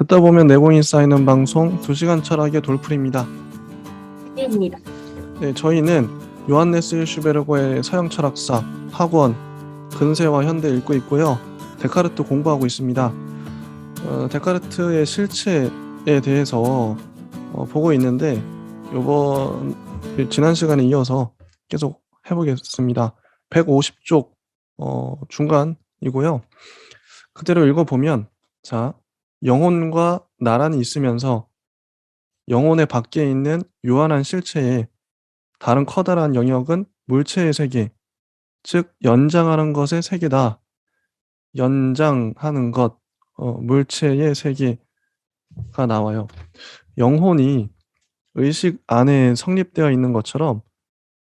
듣다 보면 내공이 쌓이는 방송 2시간 철학의 돌풀입니다. 입니다. 네, 저희는 요한네스 슈베르고의 서양 철학사, 학원, 근세와 현대 읽고 있고요. 데카르트 공부하고 있습니다. 데카르트의 실체에 대해서 보고 있는데 지난 시간에 이어서 계속 해보겠습니다. 150쪽 중간이고요. 그대로 읽어보면 자, 영혼과 나란히 있으면서 영혼의 밖에 있는 유한한 실체의 다른 커다란 영역은 물체의 세계, 즉 연장하는 것의 세계다. 연장하는 것, 물체의 세계가 나와요. 영혼이 의식 안에 성립되어 있는 것처럼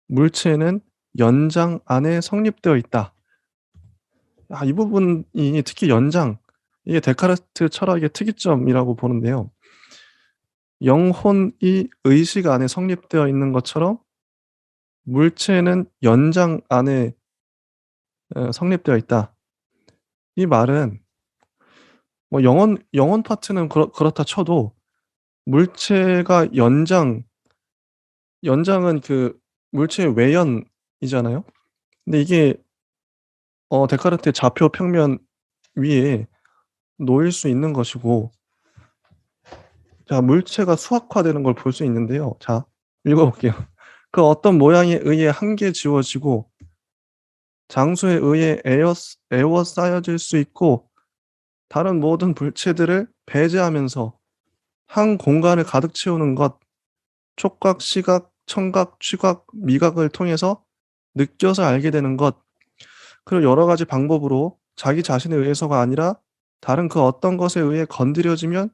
물체는 연장 안에 성립되어 있다. 이 부분이 특히 연장, 이게 데카르트 철학의 특이점이라고 보는데요. 영혼이 의식 안에 성립되어 있는 것처럼 물체는 연장 안에 성립되어 있다. 이 말은 뭐 영혼 파트는 그렇다 쳐도 물체가 연장은 그 물체의 외연이잖아요. 근데 이게 데카르트의 좌표 평면 위에 놓일 수 있는 것이고, 자, 물체가 수학화되는 걸 볼 수 있는데요. 자, 읽어볼게요. 그 어떤 모양에 의해 한개 지워지고 장소에 의해 에워싸여질 수 있고 다른 모든 물체들을 배제하면서 한 공간을 가득 채우는 것, 촉각, 시각, 청각, 취각, 미각을 통해서 느껴서 알게 되는 것, 그리고 여러 가지 방법으로 자기 자신에 의해서가 아니라 다른 그 어떤 것에 의해 건드려지면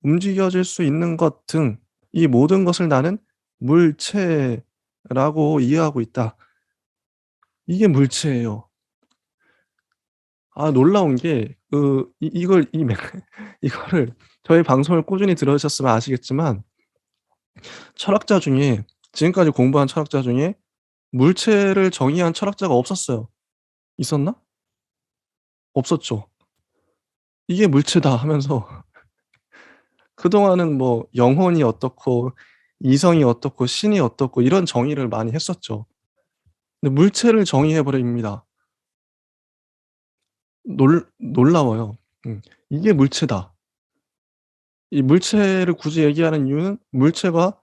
움직여질 수 있는 것 등 이 모든 것을 나는 물체라고 이해하고 있다. 이게 물체예요. 놀라운 게 이거를 저희 방송을 꾸준히 들으셨으면 아시겠지만 철학자 중에 지금까지 공부한 철학자 중에 물체를 정의한 철학자가 없었어요. 있었나? 없었죠. "이게 물체다." 하면서 그동안은 뭐 영혼이 어떻고 이성이 어떻고 신이 어떻고 이런 정의를 많이 했었죠. 근데 물체를 정의해 버립니다. 놀라워요. 음. "이게 물체다." 이 물체를 굳이 얘기하는 이유는 물체가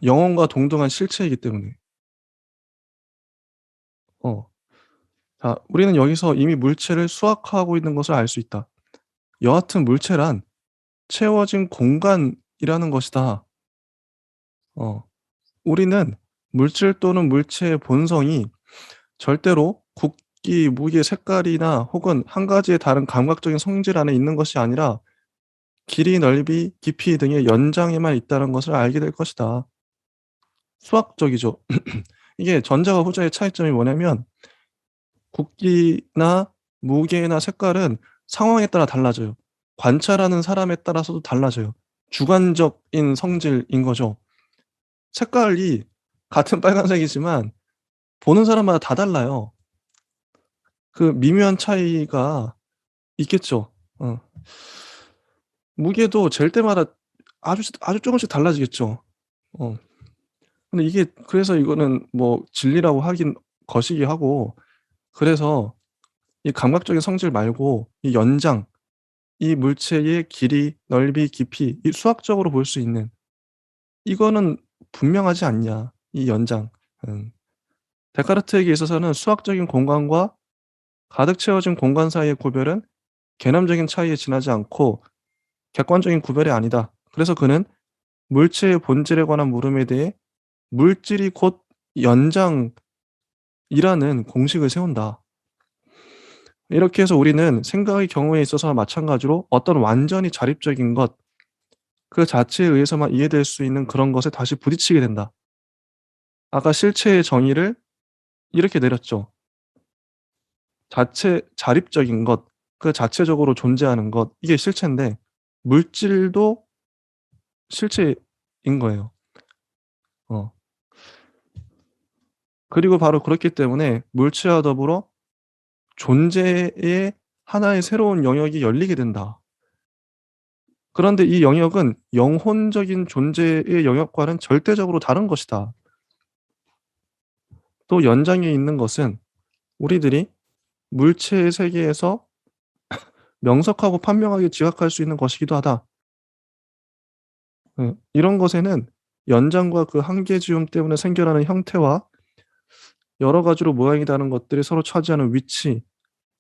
영혼과 동등한 실체이기 때문에. 어. 자, 우리는 여기서 이미 물체를 수학화하고 있는 것을 알 수 있다. 여하튼 물체란 채워진 공간이라는 것이다. 어. 우리는 물질 또는 물체의 본성이 절대로 굵기, 무게, 색깔이나 혹은 한 가지의 다른 감각적인 성질 안에 있는 것이 아니라 길이, 넓이, 깊이 등의 연장에만 있다는 것을 알게 될 것이다. 수학적이죠. 이게 전자와 후자의 차이점이 뭐냐면 굵기나 무게나 색깔은 상황에 따라 달라져요. 관찰하는 사람에 따라서도 달라져요. 주관적인 성질인 거죠. 색깔이 같은 빨간색이지만 보는 사람마다 다 달라요. 그 미묘한 차이가 있겠죠. 어. 무게도 잴 때마다 아주 쪼금씩 달라지겠죠. 어. 근데 이게 그래서 이거는 뭐 진리라고 하긴 거시기 하고, 그래서 이 감각적인 성질 말고 이 연장, 이 물체의 길이, 넓이, 깊이, 이 수학적으로 볼 수 있는 이거는 분명하지 않냐, 이 연장. 음. 데카르트에게 있어서는 수학적인 공간과 가득 채워진 공간 사이의 구별은 개념적인 차이에 지나지 않고 객관적인 구별이 아니다. 그래서 그는 물체의 본질에 관한 물음에 대해 물질이 곧 연장이라는 공식을 세운다. 이렇게 해서 우리는 생각의 경우에 있어서 마찬가지로 어떤 완전히 자립적인 것, 그 자체에 의해서만 이해될 수 있는 그런 것에 다시 부딪히게 된다. 아까 실체의 정의를 이렇게 내렸죠. 자립적인 것, 그 자체적으로 존재하는 것, 이게 실체인데 물질도 실체인 거예요. 어. 그리고 바로 그렇기 때문에 물체와 더불어 존재의 하나의 새로운 영역이 열리게 된다. 그런데 이 영역은 영혼적인 존재의 영역과는 절대적으로 다른 것이다. 또 연장에 있는 것은 우리들이 물체의 세계에서 명석하고 판명하게 지각할 수 있는 것이기도 하다. 이런 것에는 연장과 그 한계지움 때문에 생겨나는 형태와 여러 가지로 모양이 다른 것들이 서로 차지하는 위치,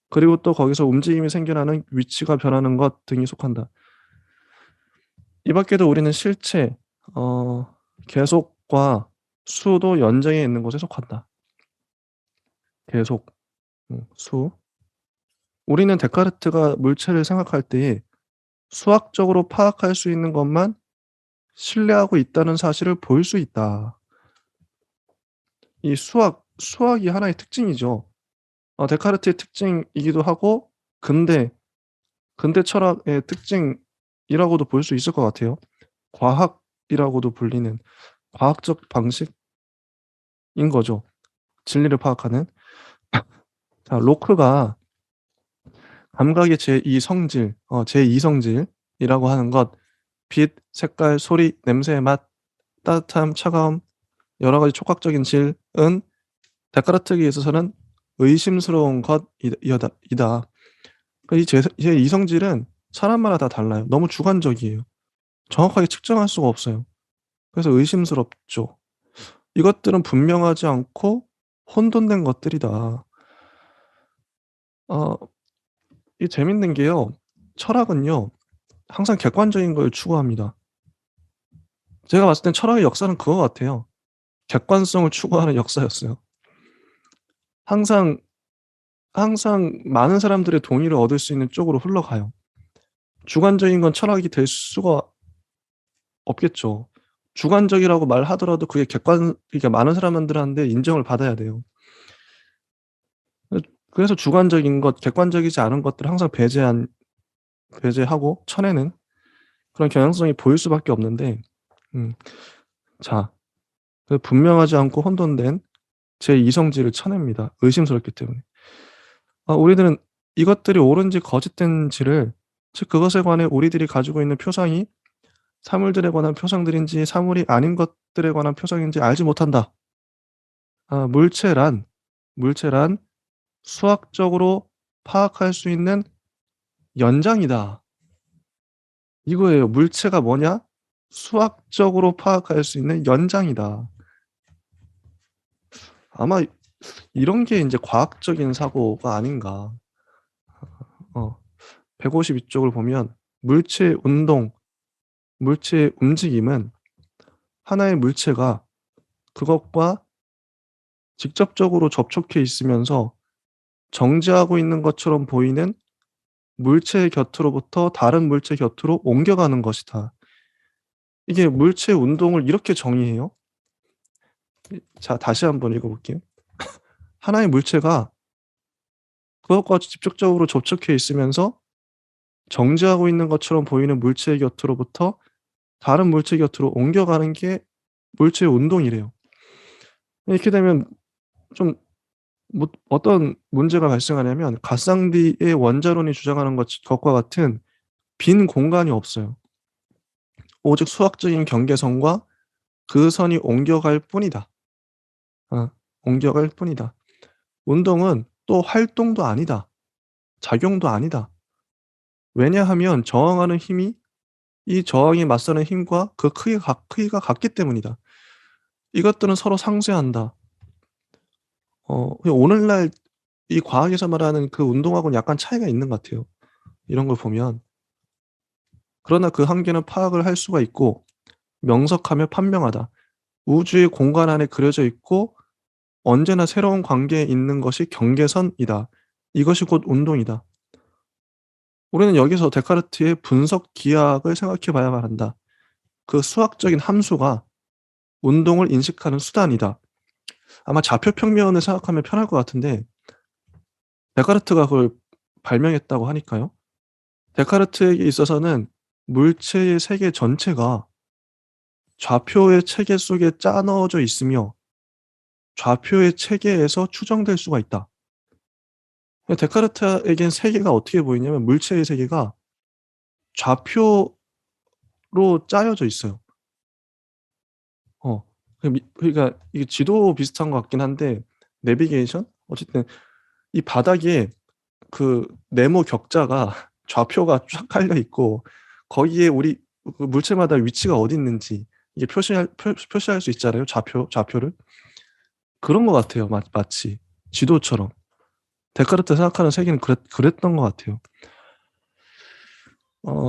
그리고 또 거기서 움직임이 생겨나는 위치가 변하는 것 등이 속한다. 이 밖에도 우리는 실체, 계속과 수도 연장에 있는 것에 속한다. 계속, 수. 우리는 데카르트가 물체를 생각할 때에 수학적으로 파악할 수 있는 것만 신뢰하고 있다는 사실을 볼 수 있다. 이 수학이 하나의 특징이죠. 데카르트의 특징이기도 하고 근대 철학의 특징이라고도 볼 수 있을 것 같아요. 과학이라고도 불리는 과학적 방식인 거죠. 진리를 파악하는. 자, 로크가 감각의 제2 성질, 제2 성질이라고 하는 것, 빛, 색깔, 소리, 냄새, 맛, 따뜻함, 차가움, 여러 가지 촉각적인 질은 데카르트에게 있어서는 의심스러운 것이다. 이 제2 성질은 사람마다 다 달라요. 너무 주관적이에요. 정확하게 측정할 수가 없어요. 그래서 의심스럽죠. 이것들은 분명하지 않고 혼돈된 것들이다. 어 이 재밌는 게요. 철학은요. 항상 객관적인 걸 추구합니다. 제가 봤을 땐 철학의 역사는 그거 같아요. 객관성을 추구하는 역사였어요. 항상 많은 사람들의 동의를 얻을 수 있는 쪽으로 흘러가요. 주관적인 건 철학이 될 수가 없겠죠. 주관적이라고 말하더라도 그게 그러니까 많은 사람들한테 인정을 받아야 돼요. 그래서 주관적인 것, 객관적이지 않은 것들을 항상 배제하고 쳐내는 그런 경향성이 보일 수밖에 없는데, 자, 그 분명하지 않고 혼돈된 제 이성질을 쳐냅니다. 의심스럽기 때문에. 우리들은 이것들이 옳은지 거짓된지를, 즉 그것에 관해 우리들이 가지고 있는 표상이 사물들에 관한 표상들인지 사물이 아닌 것들에 관한 표상인지 알지 못한다. 물체란 수학적으로 파악할 수 있는 연장이다. 이거예요. 물체가 뭐냐? 수학적으로 파악할 수 있는 연장이다. 아마 이런 게 인제 과학적인 사고가 아닌가. 152쪽을 보면 물체의 운동, 물체의 움직임은 하나의 물체가 그것과 직접적으로 접촉해 있으면서 정지하고 있는 것처럼 보이는 물체의 곁으로부터 다른 물체 곁으로 옮겨가는 것이다. 이게 물체의 운동을 이렇게 정의해요. 자, 다시 한번 읽어 볼게요. 하나의 물체가 그것과 직접적으로 접촉해 있으면서 정지하고 있는 것처럼 보이는 물체의 곁으로부터 다른 물체 곁으로 옮겨가는 게 물체의 운동이래요. 이렇게 되면 좀 어떤 문제가 발생하냐면 가상비의 원자론이 주장하는 것과 같은 빈 공간이 없어요. 오직 수학적인 경계선과 그 선이 옮겨갈 뿐이다. 옮겨갈 뿐이다. 운동은 또 활동도 아니다. 작용도 아니다. 왜냐하면 저항하는 힘이 이 저항에 맞서는 힘과 그 크기가 같기 때문이다. 이것들은 서로 상쇄한다. 그냥 오늘날 이 과학에서 말하는 그 운동하고는 약간 차이가 있는 것 같아요, 이런 걸 보면. 그러나 그 한계는 파악을 할 수가 있고 명석하며 판명하다. 우주의 공간 안에 그려져 있고 언제나 새로운 관계에 있는 것이 경계선이다. 이것이 곧 운동이다. 우리는 여기서 데카르트의 분석 기하학을 생각해 봐야만 한다. 그 수학적인 함수가 운동을 인식하는 수단이다. 아마 좌표평면을 생각하면 편할 것 같은데 데카르트가 그걸 발명했다고 하니까요. 데카르트에게 있어서는 물체의 세계 전체가 좌표의 체계 속에 짜 넣어져 있으며 좌표의 체계에서 추정될 수가 있다. 데카르트에겐 세계가 어떻게 보이냐면 물체의 세계가 좌표 짜여져 있어요. 그러니까 이게 지도 비슷한 것 같긴 한데 내비게이션? 어쨌든 이 바닥에 그 네모 격자가 좌표가 쫙 깔려 있고 거기에 우리 그 물체마다 위치가 어디 있는지 이게 표시할 수 있잖아요. 좌표를. 그런 것 같아요. 마치 지도처럼. 데카르트 생각하는 세계는 그랬던 것 같아요.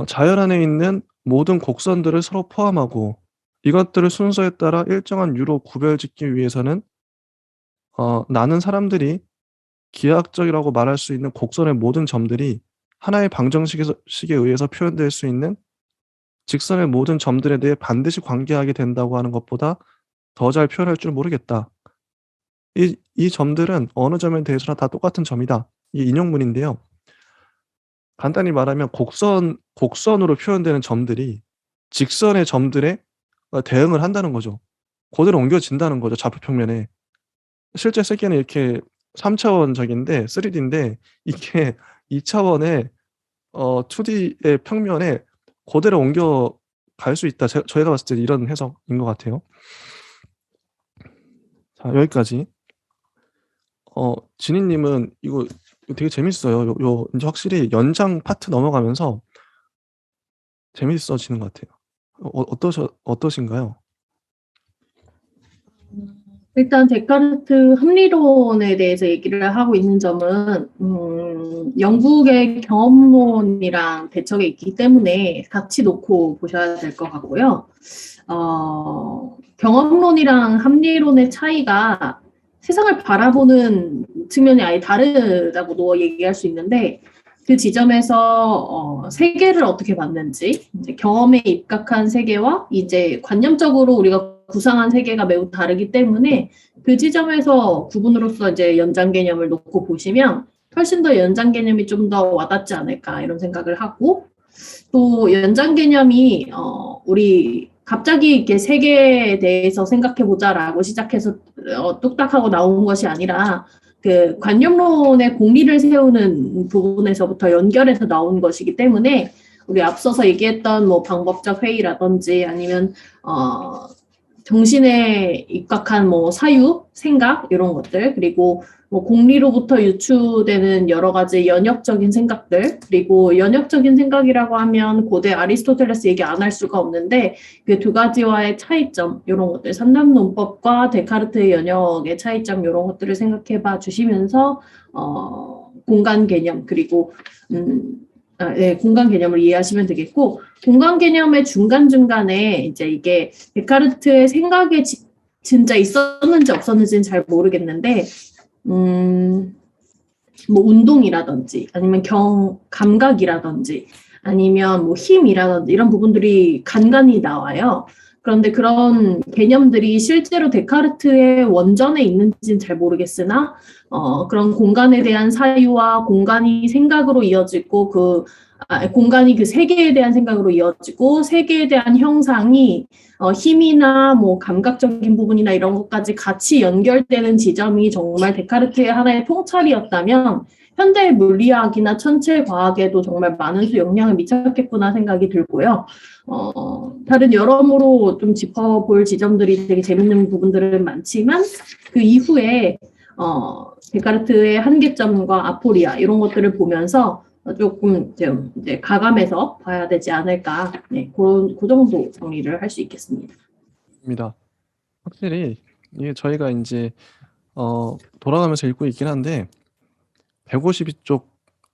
자연 안에 있는 모든 곡선들을 서로 포함하고 이것들을 순서에 따라 일정한 유로 구별짓기 위해서는 나는 사람들이 기하학적이라고 말할 수 있는 곡선의 모든 점들이 하나의 방정식에 의해서 표현될 수 있는 직선의 모든 점들에 대해 반드시 관계하게 된다고 하는 것보다 더 잘 표현할 줄 모르겠다. 이 점들은 어느 점에 대해서나 다 똑같은 점이다. 이게 인용문인데요. 간단히 말하면 곡선으로 표현되는 점들이 직선의 점들에 대응을 한다는 거죠. 그대로 옮겨진다는 거죠, 좌표 평면에. 실제 세계는 이렇게 3차원적인데 3D인데 이게 2차원의 2D의 평면에 그대로 옮겨갈 수 있다. 저희가 봤을 때 이런 해석인 것 같아요. 자, 여기까지. 진희님은 이거 되게 재밌어요. 이제 확실히 연장 파트 넘어가면서 재밌어지는 것 같아요. 어떠신가요? 일단 데카르트 합리론에 대해서 얘기를 하고 있는 점은 영국의 경험론이랑 대척에 있기 때문에 같이 놓고 보셔야 될 것 같고요. 경험론이랑 합리론의 차이가 세상을 바라보는 측면이 아예 다르다고도 얘기할 수 있는데 그 지점에서 세계를 어떻게 봤는지 이제 경험에 입각한 세계와 이제 관념적으로 우리가 구상한 세계가 매우 다르기 때문에 그 지점에서 구분으로서 이제 연장 개념을 놓고 보시면 훨씬 더 연장 개념이 좀 더 와닿지 않을까 이런 생각을 하고 또 연장 개념이 우리 갑자기 이렇게 세계에 대해서 생각해보자라고 시작해서 뚝딱하고 나온 것이 아니라 그 관념론의 공리를 세우는 부분에서부터 연결해서 나온 것이기 때문에 우리 앞서서 얘기했던 뭐 방법적 회의라든지 아니면 정신에 입각한 뭐 사유, 생각 이런 것들 그리고 뭐 공리로부터 유추되는 여러 가지 연역적인 생각들 그리고 연역적인 생각이라고 하면 고대 아리스토텔레스 얘기 안 할 수가 없는데 그 두 가지와의 차이점 이런 것들 삼남론법과 데카르트의 연역의 차이점 이런 것들을 생각해 봐 주시면서 공간 개념 그리고 공간 개념을 이해하시면 되겠고 공간 개념의 중간중간에 이제 이게 데카르트의 생각에 진짜 있었는지 없었는지는 잘 모르겠는데 뭐 운동이라든지 아니면 감각이라든지 아니면 뭐 힘이라든지 이런 부분들이 간간히 나와요. 그런데 그런 개념들이 실제로 데카르트의 원전에 있는지는 잘 모르겠으나 그런 공간에 대한 사유와 공간이 생각으로 이어지고 공간이 그 세계에 대한 생각으로 이어지고 세계에 대한 형상이 힘이나 뭐 감각적인 부분이나 이런 것까지 같이 연결되는 지점이 정말 데카르트의 하나의 통찰이었다면 현대 물리학이나 천체 과학에도 정말 많은 수 영향을 미쳤겠구나 생각이 들고요. 다른 여러모로 좀 짚어볼 지점들이 되게 재밌는 부분들은 많지만 그 이후에 데카르트의 한계점과 아포리아 이런 것들을 보면서 조금 이제 가감해서 봐야 되지 않을까. 네, 그 정도 정리를 할 수 있겠습니다. 입니다. 확실히 이게 저희가 이제 돌아가면서 읽고 있긴 한데 152쪽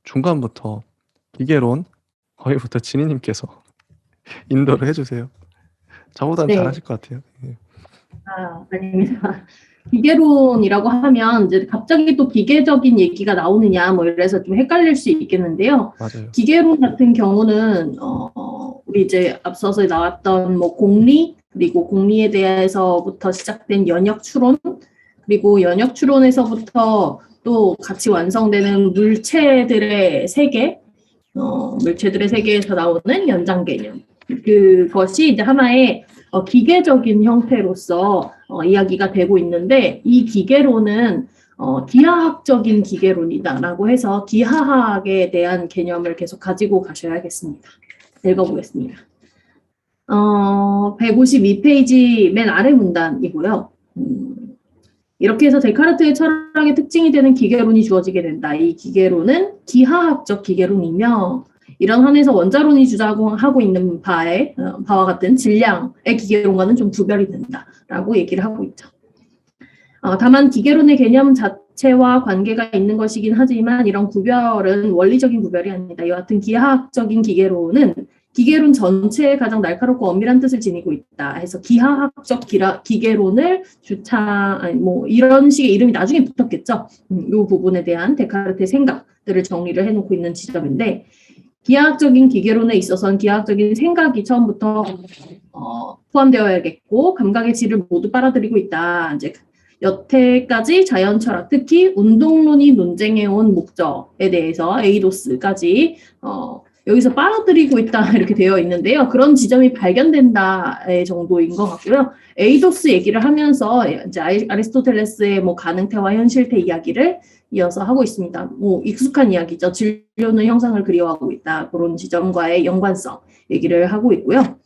중간부터 기계론 거기부터 진희님께서 인도를 해주세요. 저보다는 네. 잘하실 것 같아요. 예. 아닙니다. 기계론이라고 하면 이제 갑자기 또 기계적인 얘기가 나오느냐 뭐 이래서 좀 헷갈릴 수 있겠는데요. 맞아요. 기계론 같은 경우는 우리 이제 앞서서 나왔던 뭐 공리 그리고 공리에 대해서부터 시작된 연역 추론 그리고 연역 추론에서부터 또 같이 완성되는 물체들의 세계 물체들의 세계에서 나오는 연장 개념 그것이 이제 하나의 기계적인 형태로서 이야기가 되고 있는데 이 기계론은 기하학적인 기계론이다라고 해서 기하학에 대한 개념을 계속 가지고 가셔야겠습니다. 읽어보겠습니다. 152페이지 맨 아래 문단이고요. 이렇게 해서 데카르트의 철학의 특징이 되는 기계론이 주어지게 된다. 이 기계론은 기하학적 기계론이며 이런 한에서 원자론이 주장하고 있는 바와 같은 질량의 기계론과는 좀 구별이 된다라고 얘기를 하고 있죠. 다만 기계론의 개념 자체와 관계가 있는 것이긴 하지만 이런 구별은 원리적인 구별이 아니다. 이와 같은 기하학적인 기계론은 기계론 전체에 가장 날카롭고 엄밀한 뜻을 지니고 있다. 해서 기하학적 기계론을 이런 식의 이름이 나중에 붙었겠죠. 이 부분에 대한 데카르트의 생각들을 정리를 해놓고 있는 지점인데 기하학적인 기계론에 있어서는 기하학적인 생각이 처음부터 포함되어야겠고 감각의 질을 모두 빨아들이고 있다. 이제 여태까지 자연 철학, 특히 운동론이 논쟁해온 목적에 대해서 에이도스까지 여기서 빨아들이고 있다 이렇게 되어 있는데요. 그런 지점이 발견된다의 정도인 것 같고요. 에이도스 얘기를 하면서 이제 아리스토텔레스의 가능태와 현실태 이야기를 이어서 하고 있습니다. 익숙한 이야기죠. 진료는 형상을 그리워하고 있다. 그런 지점과의 연관성 얘기를 하고 있고요.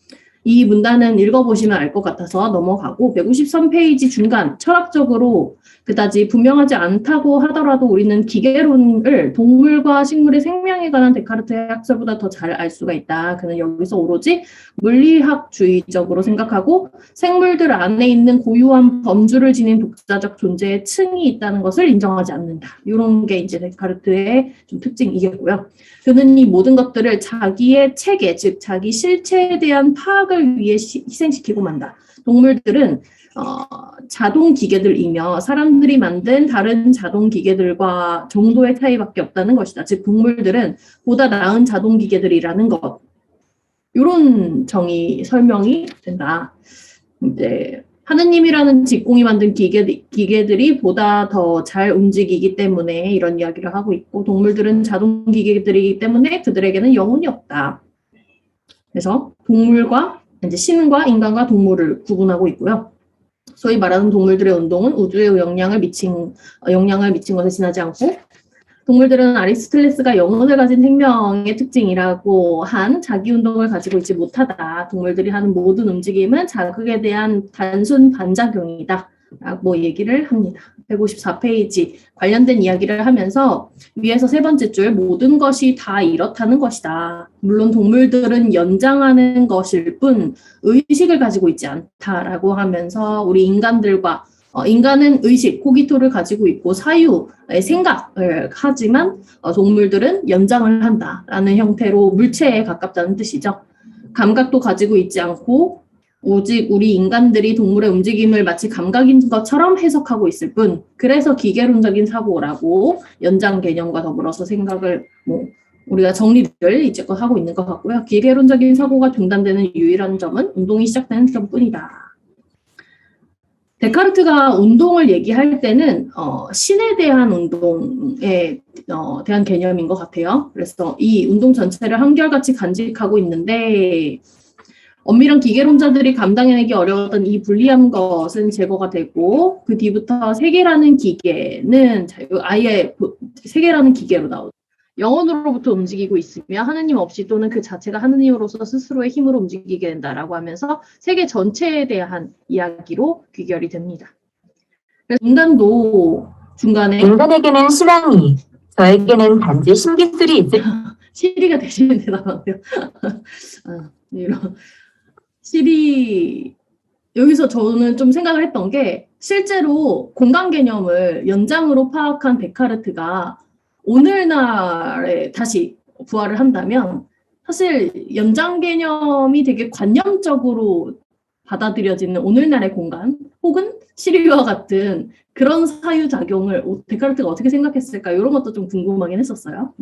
이 문단은 읽어보시면 알 것 같아서 넘어가고 153페이지 중간 철학적으로 그다지 분명하지 않다고 하더라도 우리는 기계론을 동물과 식물의 생명에 관한 데카르트의 학설보다 더 잘 알 수가 있다. 그는 여기서 오로지 물리학주의적으로 생각하고 생물들 안에 있는 고유한 범주를 지닌 독자적 존재의 층이 있다는 것을 인정하지 않는다. 이런 게 이제 데카르트의 좀 특징이겠고요. 그는 이 모든 것들을 자기의 체계, 즉 자기 실체에 대한 파악을 위해 희생시키고 만다. 동물들은 자동 기계들이며 사람들이 만든 다른 자동 기계들과 정도의 차이밖에 없다는 것이다. 즉 동물들은 보다 나은 자동 기계들이라는 것. 이런 설명이 된다. 이제 하느님이라는 직공이 만든 기계들이 보다 더 잘 움직이기 때문에 이런 이야기를 하고 있고 동물들은 자동 기계들이기 때문에 그들에게는 영혼이 없다. 그래서 동물과 이제 신과 인간과 동물을 구분하고 있고요. 소위 말하는 동물들의 운동은 우주에 영향을 미친 것에 지나지 않고 동물들은 아리스토텔레스가 영혼을 가진 생명의 특징이라고 한 자기 운동을 가지고 있지 못하다. 동물들이 하는 모든 움직임은 자극에 대한 단순 반작용이다. 라고 얘기를 합니다. 154페이지 관련된 이야기를 하면서 위에서 세 번째 줄 모든 것이 다 이렇다는 것이다. 물론 동물들은 연장하는 것일 뿐 의식을 가지고 있지 않다라고 하면서 우리 인간들과 인간은 의식, 코기토를 가지고 있고 사유의 생각을 하지만 동물들은 연장을 한다라는 형태로 물체에 가깝다는 뜻이죠. 감각도 가지고 있지 않고 오직 우리 인간들이 동물의 움직임을 마치 감각인 것처럼 해석하고 있을 뿐 그래서 기계론적인 사고라고 연장 개념과 더불어서 생각을 우리가 정리를 이제껏 하고 있는 것 같고요. 기계론적인 사고가 중단되는 유일한 점은 운동이 시작되는 점뿐이다. 데카르트가 운동을 얘기할 때는 신에 대한 운동에 대한 개념인 것 같아요. 그래서 이 운동 전체를 한결같이 간직하고 있는데 엄밀한 기계론자들이 감당해내기 어려웠던 이 불리한 것은 제거가 되고 그 뒤부터 세계라는 기계는 아예 세계라는 기계로 나오죠. 영혼으로부터 움직이고 있으며 하느님 없이 또는 그 자체가 하느님으로서 스스로의 힘으로 움직이게 된다라고 하면서 세계 전체에 대한 이야기로 귀결이 됩니다. 그래서 인간도 중간에 인간에게는 신앙이, 저에게는 단지 신기술이 있을 시리가 대신에 대답하네요. 이런 시리 여기서 저는 좀 생각을 했던 게 실제로 공간 개념을 연장으로 파악한 데카르트가 오늘날에 다시 부활을 한다면 사실 연장 개념이 되게 관념적으로 받아들여지는 오늘날의 공간 혹은 시리와 같은 그런 사유작용을 데카르트가 어떻게 생각했을까 이런 것도 좀 궁금하긴 했었어요.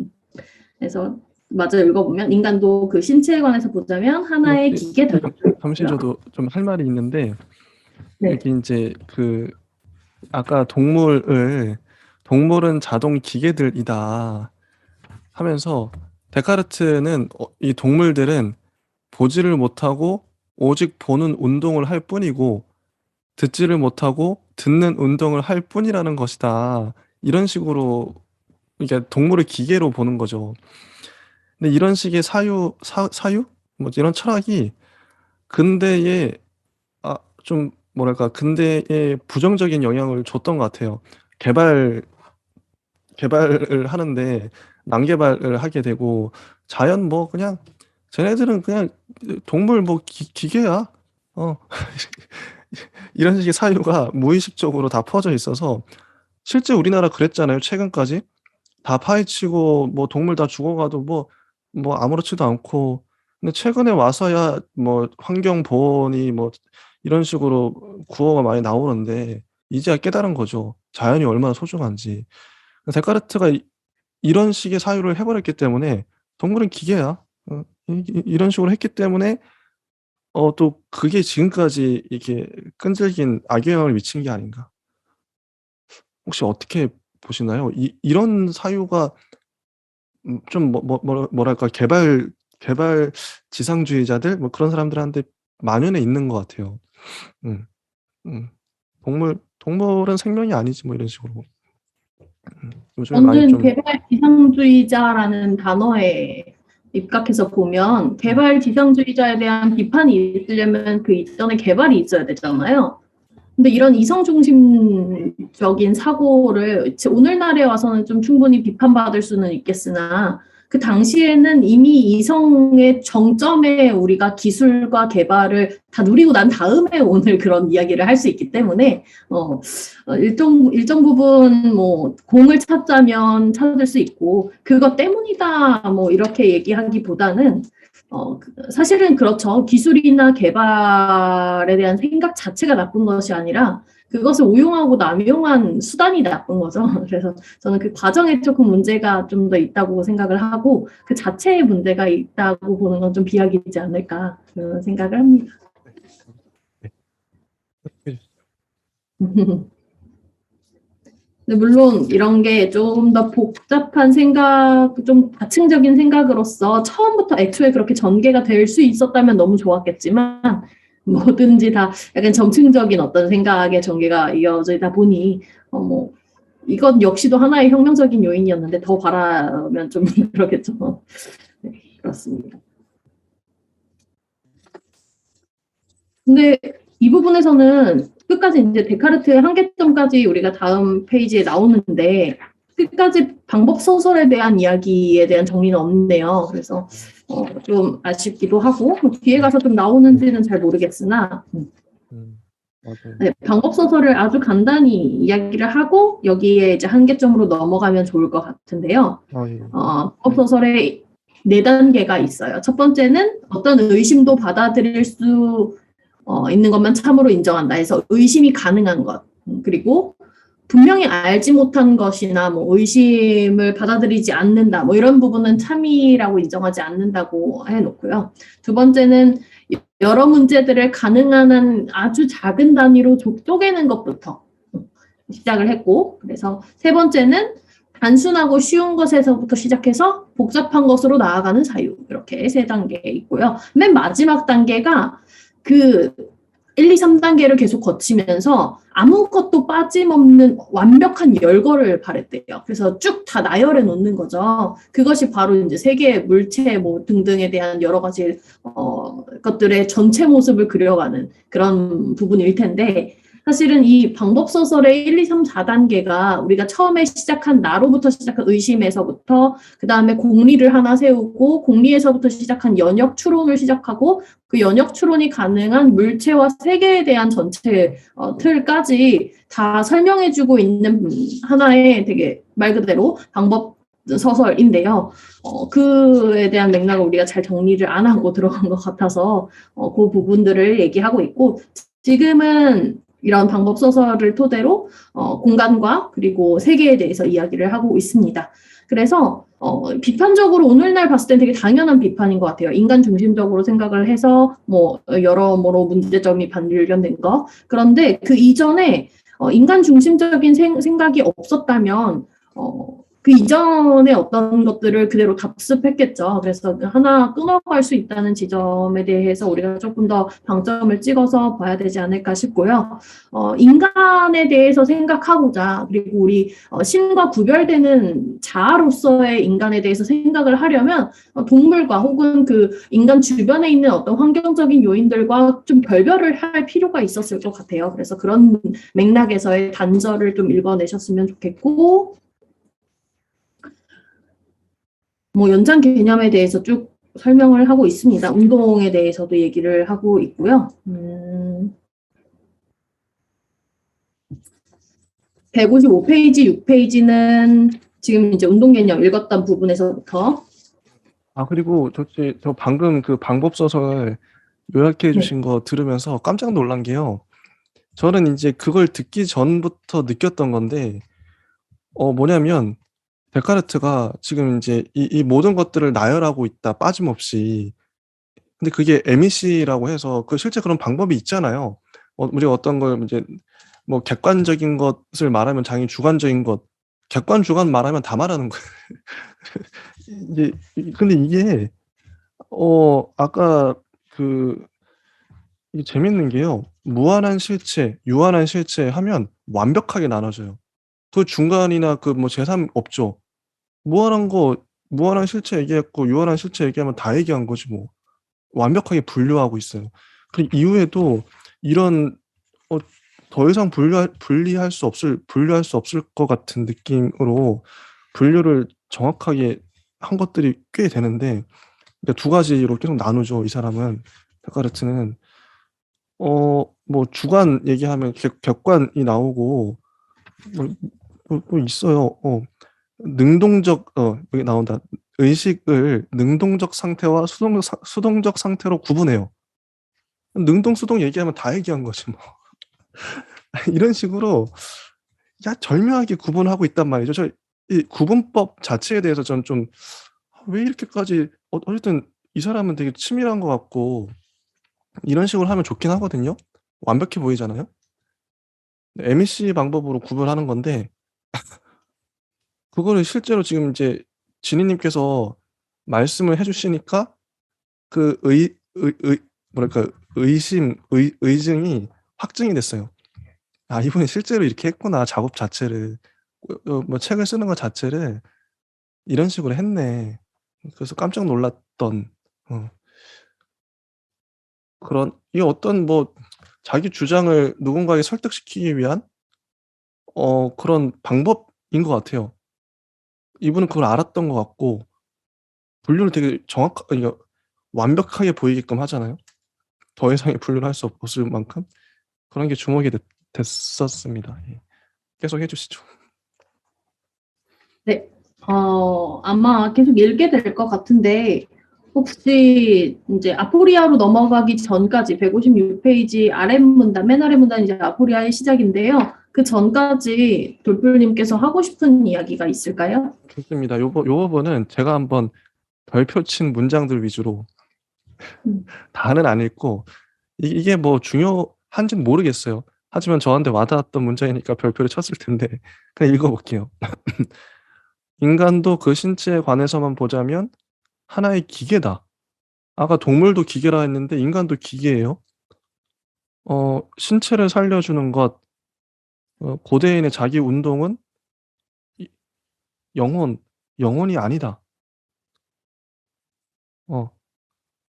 그래서 마저 읽어보면 인간도 그 신체에 관해서 보자면 하나의 기계다. 잠시 저도 좀 할 말이 있는데 네. 여기 이제 아까 동물은 자동 기계들이다 하면서 데카르트는 이 동물들은 보지를 못하고 오직 보는 운동을 할 뿐이고 듣지를 못하고 듣는 운동을 할 뿐이라는 것이다. 이런 식으로 그러니까 동물을 기계로 보는 거죠. 근데 이런 식의 사유? 이런 철학이 근대에 좀 뭐랄까 근대에 부정적인 영향을 줬던 것 같아요. 개발을 하는데 난개발을 하게 되고 자연 뭐 그냥 쟤네들은 그냥 동물 뭐 기계야. 이런 식의 사유가 무의식적으로 다 퍼져 있어서 실제 우리나라 그랬잖아요. 최근까지 다 파헤치고 뭐 동물 다 죽어가도 뭐 아무렇지도 않고 근데 최근에 와서야 뭐 환경 보호니 뭐 이런 식으로 구호가 많이 나오는데 이제야 깨달은 거죠. 자연이 얼마나 소중한지. 데카르트가 이런 식의 사유를 해버렸기 때문에 동물은 기계야. 이런 식으로 했기 때문에 또 그게 지금까지 이렇게 끈질긴 악영향을 미친 게 아닌가. 혹시 어떻게 보시나요? 이런 사유가 좀 뭐랄까 개발 지상주의자들 뭐 그런 사람들한테 만연해 있는 것 같아요. 음. 음. 동물은 생명이 아니지 뭐 이런 식으로. 요즘에 많이 저는 좀 개발 지상주의자라는 단어에 입각해서 보면 개발 지상주의자에 대한 비판이 있으려면 그 이전에 개발이 있어야 되잖아요. 근데 이런 이성 중심적인 사고를 오늘날에 와서는 좀 충분히 비판받을 수는 있겠으나 그 당시에는 이미 이성의 정점에 우리가 기술과 개발을 다 누리고 난 다음에 오늘 그런 이야기를 할 수 있기 때문에 일정 부분 뭐 공을 찾자면 찾을 수 있고 그것 때문이다 뭐 이렇게 얘기하기보다는 사실은 그렇죠. 기술이나 개발에 대한 생각 자체가 나쁜 것이 아니라 그것을 오용하고 남용한 수단이 나쁜 거죠. 그래서 저는 그 과정에 조금 문제가 좀 더 있다고 생각을 하고 그 자체에 문제가 있다고 보는 건 좀 비약이지 않을까 그런 생각을 합니다. 근데 물론 이런 게 좀 더 복잡한 생각, 좀 다층적인 생각으로서 처음부터 애초에 그렇게 전개가 될 수 있었다면 너무 좋았겠지만 뭐든지 다 약간 정층적인 어떤 생각의 전개가 이어지다 보니 뭐 이것 역시도 하나의 혁명적인 요인이었는데 더 바라면 좀 그렇겠죠. 네, 그렇습니다. 근데 이 부분에서는 끝까지 이제 데카르트의 한계점까지 우리가 다음 페이지에 나오는데 끝까지 방법 소설에 대한 이야기에 대한 정리는 없네요. 그래서 좀 아쉽기도 하고 뭐 뒤에 가서 좀 나오는지는 잘 모르겠으나 맞아요. 네, 방법 소설을 아주 간단히 이야기를 하고 여기에 이제 한계점으로 넘어가면 좋을 것 같은데요. 예. 방법 소설에 4단계가 있어요. 첫 번째는 어떤 의심도 받아들일 수 있는 것만 참으로 인정한다 해서 의심이 가능한 것. 그리고 분명히 알지 못한 것이나 뭐 의심을 받아들이지 않는다. 뭐 이런 부분은 참이라고 인정하지 않는다고 해놓고요. 두 번째는 여러 문제들을 가능한 한 아주 작은 단위로 쪼개는 것부터 시작을 했고, 그래서 세 번째는 단순하고 쉬운 것에서부터 시작해서 복잡한 것으로 나아가는 사유. 이렇게 3단계 있고요. 맨 마지막 단계가 그 1, 2, 3단계를 계속 거치면서 아무것도 빠짐없는 완벽한 열거를 바랬대요. 그래서 쭉 다 나열해 놓는 거죠. 그것이 바로 이제 세계의 물체 뭐 등등에 대한 여러 가지 것들의 전체 모습을 그려가는 그런 부분일 텐데 사실은 이 방법 소설의 1, 2, 3, 4단계가 우리가 처음에 시작한 나로부터 시작한 의심에서부터 그 다음에 공리를 하나 세우고 공리에서부터 시작한 연역 추론을 시작하고 그 연역 추론이 가능한 물체와 세계에 대한 전체 틀까지 다 설명해주고 있는 하나의 되게 말 그대로 방법 소설인데요. 그에 대한 맥락을 우리가 잘 정리를 안 하고 들어간 것 같아서 그 부분들을 얘기하고 있고 지금은 이런 방법 소설을 토대로 공간과 그리고 세계에 대해서 이야기를 하고 있습니다. 그래서 비판적으로 오늘날 봤을 땐 되게 당연한 비판인 것 같아요. 인간 중심적으로 생각을 해서 뭐 여러모로 문제점이 발견된 거. 그런데 그 이전에 인간 중심적인 생각이 없었다면 그 이전의 어떤 것들을 그대로 답습했겠죠. 그래서 하나 끊어갈 수 있다는 지점에 대해서 우리가 조금 더 방점을 찍어서 봐야 되지 않을까 싶고요. 인간에 대해서 생각하고자, 그리고 우리 신과 구별되는 자아로서의 인간에 대해서 생각을 하려면 동물과 혹은 그 인간 주변에 있는 어떤 환경적인 요인들과 좀 별별을 할 필요가 있었을 것 같아요. 그래서 그런 맥락에서의 단절을 좀 읽어내셨으면 좋겠고, 뭐 연장 개념에 대해서 쭉 설명을 하고 있습니다. 운동에 대해서도 얘기를 하고 있고요. 155페이지, 6페이지는 지금 이제 운동 개념 읽었던 부분에서부터. 그리고 저 방금 그 방법 서설 요약해 네. 주신 거 들으면서 깜짝 놀란 게요. 저는 이제 그걸 듣기 전부터 느꼈던 건데, 뭐냐면, 데카르트가 지금 이제 이 모든 것들을 나열하고 있다, 빠짐없이. 근데 그게 MEC라고 해서 실제 그런 방법이 있잖아요. 우리가 어떤 걸 이제 뭐 객관적인 것을 말하면 당연히 주관적인 것, 객관, 주관 말하면 다 말하는 거예요. 이제, 근데 이게, 아까 이게 재밌는 게요. 무한한 실체, 유한한 실체 하면 완벽하게 나눠져요. 그 중간이나 뭐 제3 없죠. 무한한 실체 얘기했고, 유한한 실체 얘기하면 다 얘기한 거지 뭐. 완벽하게 분류하고 있어요. 그리고 이후에도 이런, 더 이상 분리할 수 없을 것 같은 느낌으로 분류를 정확하게 한 것들이 꽤 되는데, 그러니까 두 가지로 계속 나누죠, 이 사람은. 데카르트는. 뭐 주관 얘기하면 객관이 나오고, 또 있어요. 능동적, 여기 나온다. 의식을 능동적 상태와 수동적 상태로 구분해요. 능동, 수동 얘기하면 다 얘기한 거지 뭐. 이런 식으로 절묘하게 구분하고 있단 말이죠. 이 구분법 자체에 대해서 저는 좀, 왜 이렇게까지, 어쨌든 이 사람은 되게 치밀한 것 같고, 이런 식으로 하면 좋긴 하거든요. 완벽해 보이잖아요. MEC 방법으로 구분하는 건데, 그거를 실제로 지금 이제 지니님께서 말씀을 해주시니까 그 뭐랄까, 의증이 확증이 됐어요. 이분이 실제로 이렇게 했구나, 작업 자체를. 뭐 책을 쓰는 것 자체를 이런 식으로 했네. 그래서 깜짝 놀랐던, 이게 어떤 뭐 자기 주장을 누군가에게 설득시키기 위한 그런 방법인 것 같아요. 이분은 그걸 알았던 것 같고, 분류를 되게 그러니까 완벽하게 보이게끔 하잖아요. 더 이상의 분류를 할 수 없을 만큼 그런 게 주목이 됐었습니다. 예. 계속 해주시죠. 네. 아마 계속 읽게 될 것 같은데, 혹시 이제 아포리아로 넘어가기 전까지 156페이지 아랫문단, 맨 아랫문단이 이제 아포리아의 시작인데요. 그 전까지 돌풀님께서 하고 싶은 이야기가 있을까요? 좋습니다. 요 부분은 제가 한번 별표 친 문장들 위주로, 다는 안 읽고, 이게 뭐 중요한지는 모르겠어요. 하지만 저한테 와닿았던 문장이니까 별표를 쳤을 텐데 그냥 읽어볼게요. 인간도 그 신체에 관해서만 보자면 하나의 기계다. 아까 동물도 기계라 했는데 인간도 기계예요. 신체를 살려주는 것, 고대인의 자기 운동은 영혼이 아니다.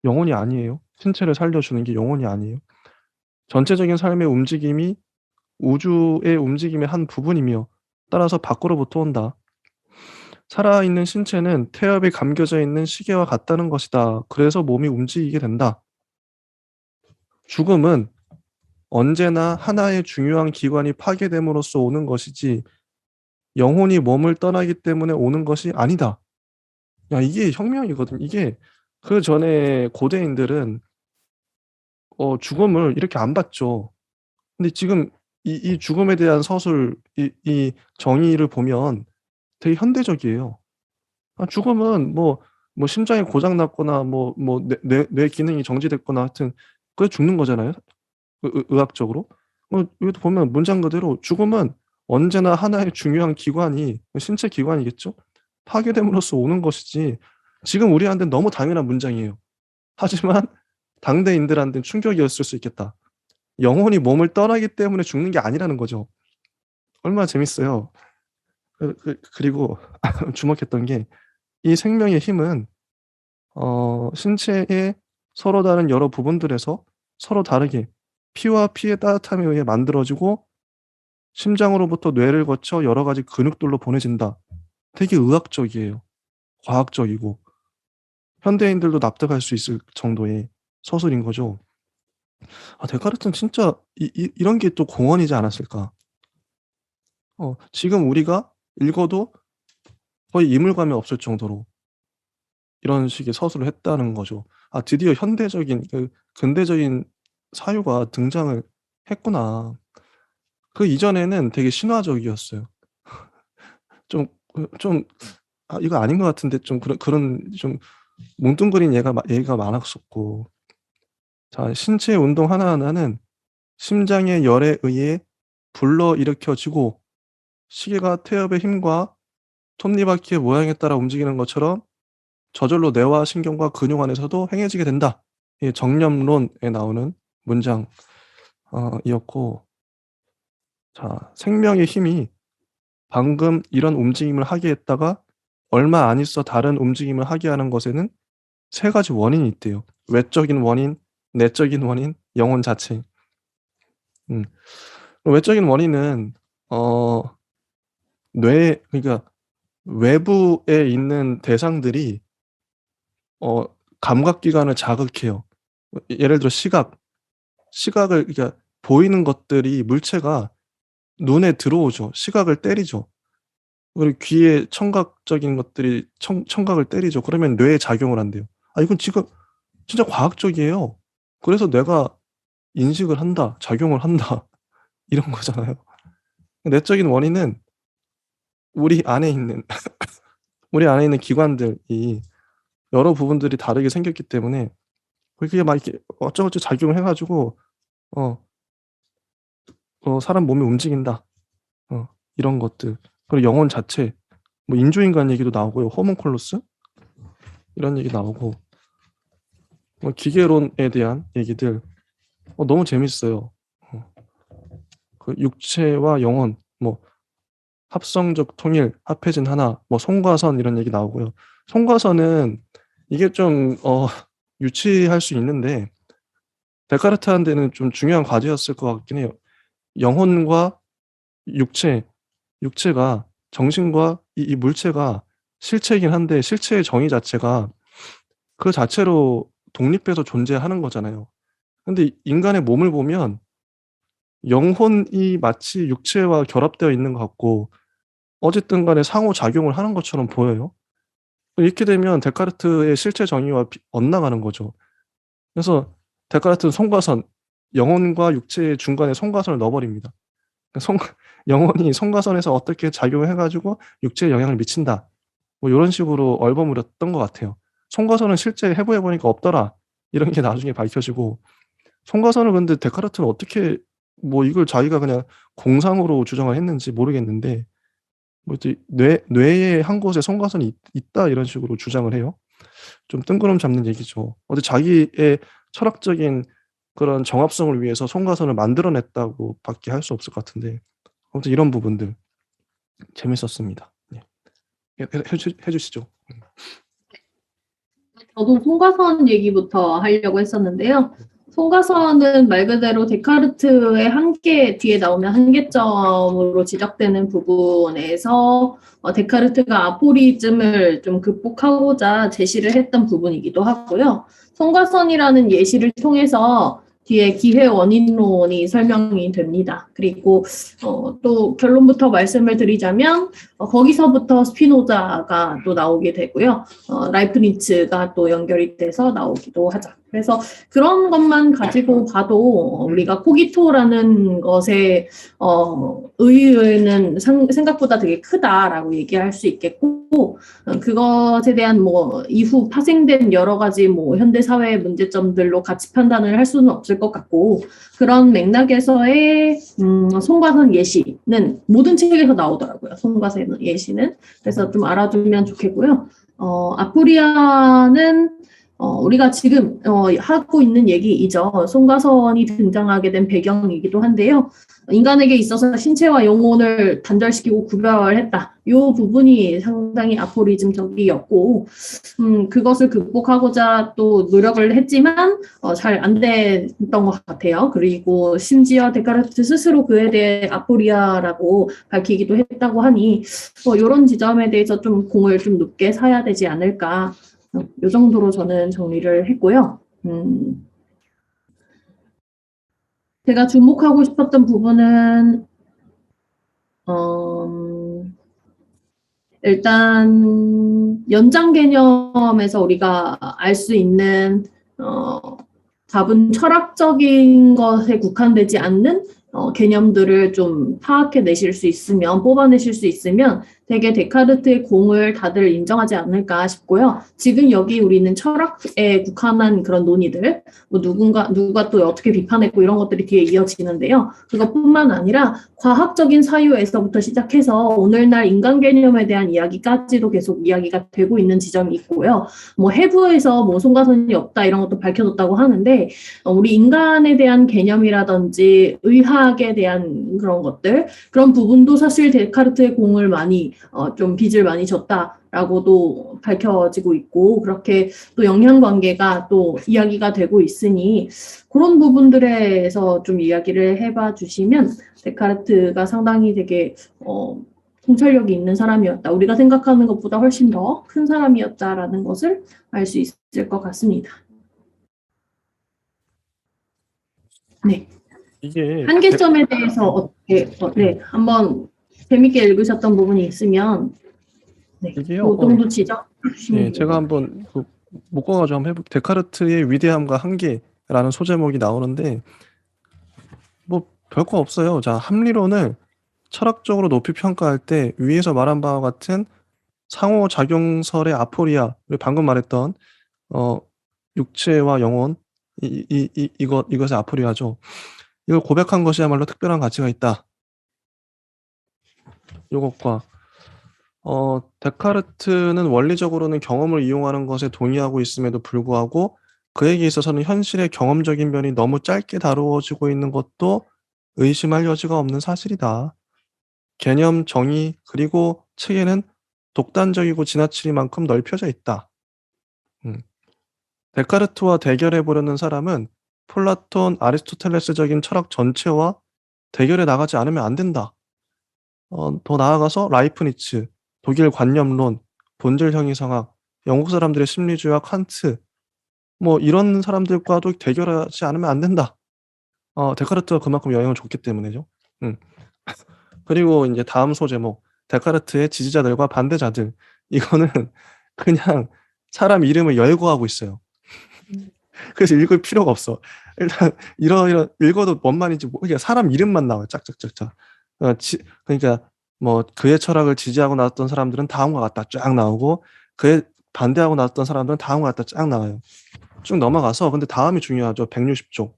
영혼이 아니에요. 신체를 살려주는 게 영혼이 아니에요. 전체적인 삶의 움직임이 우주의 움직임의 한 부분이며 따라서 밖으로부터 온다. 살아있는 신체는 태엽에 감겨져 있는 시계와 같다는 것이다. 그래서 몸이 움직이게 된다. 죽음은 언제나 하나의 중요한 기관이 파괴됨으로써 오는 것이지 영혼이 몸을 떠나기 때문에 오는 것이 아니다. 이게 혁명이거든. 이게 그 전에 고대인들은 죽음을 이렇게 안 봤죠. 근데 지금 이 죽음에 대한 서술, 이 정의를 보면 되게 현대적이에요. 죽음은 뭐 심장이 고장 났거나 뇌 기능이 정지됐거나 하여튼 그게 죽는 거잖아요. 의학적으로. 여기도 보면 문장 그대로 죽음은 언제나 하나의 중요한 기관이 신체 기관이겠죠. 파괴됨으로써 오는 것이지 지금 우리한테는 너무 당연한 문장이에요. 하지만 당대인들한테는 충격이었을 수 있겠다. 영혼이 몸을 떠나기 때문에 죽는 게 아니라는 거죠. 얼마나 재밌어요. 그리고 주목했던 게 이 생명의 힘은 신체의 서로 다른 여러 부분들에서 서로 다르게 피와 피의 따뜻함에 의해 만들어지고 심장으로부터 뇌를 거쳐 여러 가지 근육들로 보내진다. 되게 의학적이에요. 과학적이고 현대인들도 납득할 수 있을 정도의 서술인 거죠. 데카르트는 진짜 이런 게 또 공헌이지 않았을까. 지금 우리가 읽어도 거의 이물감이 없을 정도로 이런 식의 서술을 했다는 거죠. 드디어 현대적인 근대적인 사유가 등장을 했구나. 그 이전에는 되게 신화적이었어요. 좀 이거 아닌 것 같은데 좀 그런 좀 뭉뚱그린 얘가 많았었고. 자, 신체 운동 하나하나는 심장의 열에 의해 불러일으켜지고 시계가 태엽의 힘과 톱니바퀴의 모양에 따라 움직이는 것처럼 저절로 뇌와 신경과 근육 안에서도 행해지게 된다. 이 정념론에 나오는 문장 이었고, 자, 생명의 힘이 방금 이런 움직임을 하게 했다가 얼마 안 있어 다른 움직임을 하게 하는 것에는 3가지 원인이 있대요. 외적인 원인, 내적인 원인, 영혼 자체. 외적인 원인은 그러니까 외부에 있는 대상들이 감각기관을 자극해요. 예를 들어 시각을 그러니까 보이는 것들이 물체가 눈에 들어오죠. 시각을 때리죠. 그리고 귀에 청각적인 것들이 청각을 때리죠. 그러면 뇌에 작용을 한대요. 이건 지금 진짜 과학적이에요. 그래서 뇌가 인식을 한다, 작용을 한다 이런 거잖아요. 내적인 원인은 우리 안에 있는 기관들이 여러 부분들이 다르게 생겼기 때문에 그게 막 이렇게 어쩌고저쩌고 작용을 해 가지고 사람 몸이 움직인다. 이런 것들. 그리고 영혼 자체, 뭐 인조인간 얘기도 나오고요. 호문클루스 이런 얘기 나오고 기계론에 대한 얘기들 너무 재밌어요. 그 육체와 영혼, 뭐 합성적 통일, 합해진 하나, 뭐 송과선 이런 얘기 나오고요. 송과선은 이게 좀 유치할 수 있는데 데카르트한테는 좀 중요한 과제였을 것 같긴 해요. 영혼과 육체가 정신과 이 물체가 실체이긴 한데 실체의 정의 자체가 그 자체로 독립해서 존재하는 거잖아요. 근데 인간의 몸을 보면 영혼이 마치 육체와 결합되어 있는 것 같고 어쨌든 간에 상호작용을 하는 것처럼 보여요. 이렇게 되면 데카르트의 실체 정의와 엇나가는 거죠. 그래서 데카르트는 송과선, 영혼과 육체의 중간에 송과선을 넣어버립니다. 영혼이 송과선에서 어떻게 작용을 해가지고 육체에 영향을 미친다. 뭐 이런 식으로 얼버무렸던 것 같아요. 송과선은 실제 해부해보니까 없더라. 이런 게 나중에 밝혀지고 송과선을 근데 데카르트는 어떻게 뭐 이걸 자기가 그냥 공상으로 주장을 했는지 모르겠는데 뭐 뇌의 한 곳에 송과선이 있다 이런 식으로 주장을 해요. 좀 뜬구름 잡는 얘기죠. 자기의 철학적인 그런 정합성을 위해서 송과선을 만들어냈다고 밖에 할 수 없을 것 같은데 아무튼 이런 부분들 재밌었습니다. 네. 해주시죠. 저도 송과선 얘기부터 하려고 했었는데요. 송과선은 말 그대로 데카르트의 한계 뒤에 나오면 한계점으로 지적되는 부분에서 데카르트가 아포리즘을 좀 극복하고자 제시를 했던 부분이기도 하고요. 송과선이라는 예시를 통해서 뒤에 기회 원인론이 설명이 됩니다. 그리고 또 결론부터 말씀을 드리자면 거기서부터 스피노자가 또 나오게 되고요. 라이프니츠가 또 연결이 돼서 나오기도 하죠. 그래서 그런 것만 가지고 봐도 우리가 코기토라는 것의 의의는 생각보다 되게 크다라고 얘기할 수 있겠고, 그것에 대한 뭐 이후 파생된 여러 가지 뭐 현대 사회의 문제점들로 같이 판단을 할 수는 없을 것 같고, 그런 맥락에서의 송과선 예시는 모든 책에서 나오더라고요. 송과선 예시는. 그래서 좀 알아두면 좋겠고요. 아프리아는 우리가 지금 하고 있는 얘기이죠. 송가선이 등장하게 된 배경이기도 한데요. 인간에게 있어서 신체와 영혼을 단절시키고 구별했다. 이 부분이 상당히 아포리즘적이었고, 그것을 극복하고자 또 노력을 했지만 잘 안 됐던 것 같아요. 그리고 심지어 데카르트 스스로 그에 대해 아포리아라고 밝히기도 했다고 하니 이런 지점에 대해서 좀 공을 좀 높게 사야 되지 않을까. 이 정도로 저는 정리를 했고요. 제가 주목하고 싶었던 부분은 일단 연장 개념에서 우리가 알 수 있는 답은 철학적인 것에 국한되지 않는 개념들을 좀 파악해내실 수 있으면, 뽑아내실 수 있으면 되게 데카르트의 공을 다들 인정하지 않을까 싶고요. 지금 여기 우리는 철학에 국한한 그런 논의들, 뭐 누가 또 어떻게 비판했고 이런 것들이 뒤에 이어지는데요. 그것뿐만 아니라 과학적인 사유에서부터 시작해서 오늘날 인간 개념에 대한 이야기까지도 계속 이야기가 되고 있는 지점이 있고요. 뭐 해부에서 뭐 송가선이 없다 이런 것도 밝혀졌다고 하는데 우리 인간에 대한 개념이라든지 의학에 대한 그런 것들, 그런 부분도 사실 데카르트의 공을 많이 좀 빚을 많이 졌다라고도 밝혀지고 있고, 그렇게 또 영향관계가 또 이야기가 되고 있으니 그런 부분들에서 좀 이야기를 해봐 주시면 데카르트가 상당히 되게 통찰력이 있는 사람이었다. 우리가 생각하는 것보다 훨씬 더 큰 사람이었다라는 것을 알 수 있을 것 같습니다. 네. 이게 한계점에 대해서 어떻게 네, 한번 재밌게 읽으셨던 부분이 있으면 네, 이게요. 그 정도 지적해 주시면 네, 제가 한번 묶어가지고 한번 해볼. 데카르트의 위대함과 한계라는 소제목이 나오는데 뭐 별거 없어요. 자, 합리론을 철학적으로 높이 평가할 때 위에서 말한 바와 같은 상호작용설의 아포리아, 우리 방금 말했던 육체와 영혼 이것의 아포리아죠. 이걸 고백한 것이야말로 특별한 가치가 있다. 이것과 데카르트는 원리적으로는 경험을 이용하는 것에 동의하고 있음에도 불구하고 그에게 있어서는 현실의 경험적인 면이 너무 짧게 다루어지고 있는 것도 의심할 여지가 없는 사실이다. 개념, 정의, 그리고 체계는 독단적이고 지나치리만큼 넓혀져 있다. 데카르트와 대결해 보려는 사람은 플라톤, 아리스토텔레스적인 철학 전체와 대결해 나가지 않으면 안 된다. 더 나아가서 라이프니츠, 독일 관념론, 본질 형이성학, 영국 사람들의 심리주의와 칸트, 뭐 이런 사람들과도 대결하지 않으면 안 된다. 데카르트가 그만큼 영향을 줬기 때문이죠. 그리고 이제 다음 소제목, 데카르트의 지지자들과 반대자들. 이거는 그냥 사람 이름을 열거하고 있어요. 그래서 읽을 필요가 없어. 일단 이런 읽어도 뭔 말인지 그러니까 사람 이름만 나와요. 짝짝짝짝. 그러니까 뭐 그의 철학을 지지하고 나왔던 사람들은 다음과 같다 쫙 나오고 그에 반대하고 나왔던 사람들은 다음과 같다 쫙 나와요. 쭉 넘어가서 근데 다음이 중요하죠. 160쪽.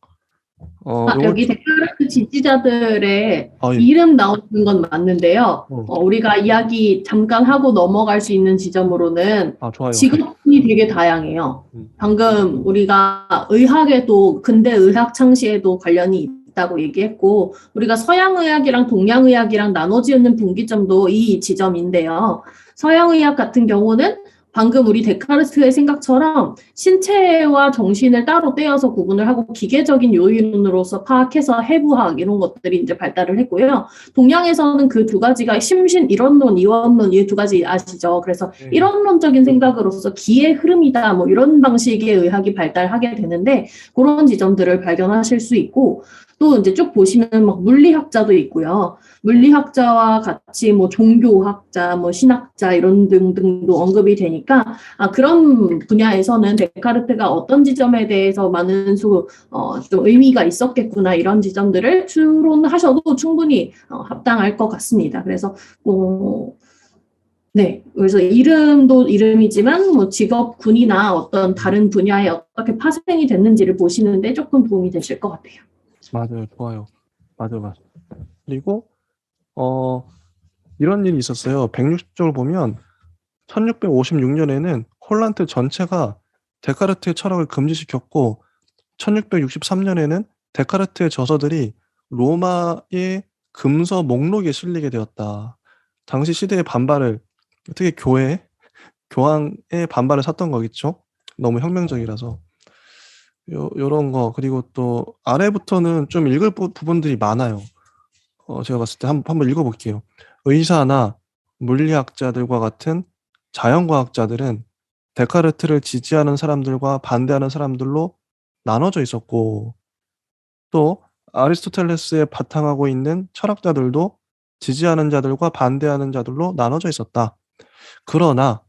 여기 데카르트 지지자들의 예. 이름 나오는 건 맞는데요. 우리가 이야기 잠깐 하고 넘어갈 수 있는 지점으로는 좋아요. 직업군이 되게 다양해요. 방금 우리가 의학에도 근대 의학 창시에도 관련이 있다고 얘기했고 우리가 서양의학이랑 동양의학이랑 나눠지는 분기점도 이 지점인데요. 서양의학 같은 경우는 방금 우리 데카르트의 생각처럼 신체와 정신을 따로 떼어서 구분을 하고 기계적인 요인으로서 파악해서 해부학 이런 것들이 이제 발달을 했고요. 동양에서는 그 두 가지가 심신 이론론, 이원론 이 두 가지 아시죠? 그래서 이론론적인 생각으로서 기의 흐름이다 뭐 이런 방식의 의학이 발달하게 되는데 그런 지점들을 발견하실 수 있고 또 이제 쭉 보시면 막 물리학자도 있고요. 물리학자와 같이 뭐 종교학자, 뭐 신학자 이런 등등도 언급이 되니까 그런 분야에서는 데카르트가 어떤 지점에 대해서 많은 좀 의미가 있었겠구나 이런 지점들을 추론하셔도 충분히 합당할 것 같습니다. 그래서 네, 그래서 이름도 이름이지만 뭐 직업군이나 어떤 다른 분야에 어떻게 파생이 됐는지를 보시는데 조금 도움이 되실 것 같아요. 맞아요. 좋아요. 맞아. 그리고 이런 일이 있었어요. 160쪽을 보면 1656년에는 홀란드 전체가 데카르트의 철학을 금지시켰고 1663년에는 데카르트의 저서들이 로마의 금서 목록에 실리게 되었다. 당시 시대의 반발을 특히 교황의 반발을 샀던 거겠죠. 너무 혁명적이라서. 요런 거 그리고 또 아래부터는 좀 읽을 부분들이 많아요. 제가 봤을 때 한번 읽어볼게요. 의사나 물리학자들과 같은 자연과학자들은 데카르트를 지지하는 사람들과 반대하는 사람들로 나눠져 있었고 또 아리스토텔레스에 바탕하고 있는 철학자들도 지지하는 자들과 반대하는 자들로 나눠져 있었다. 그러나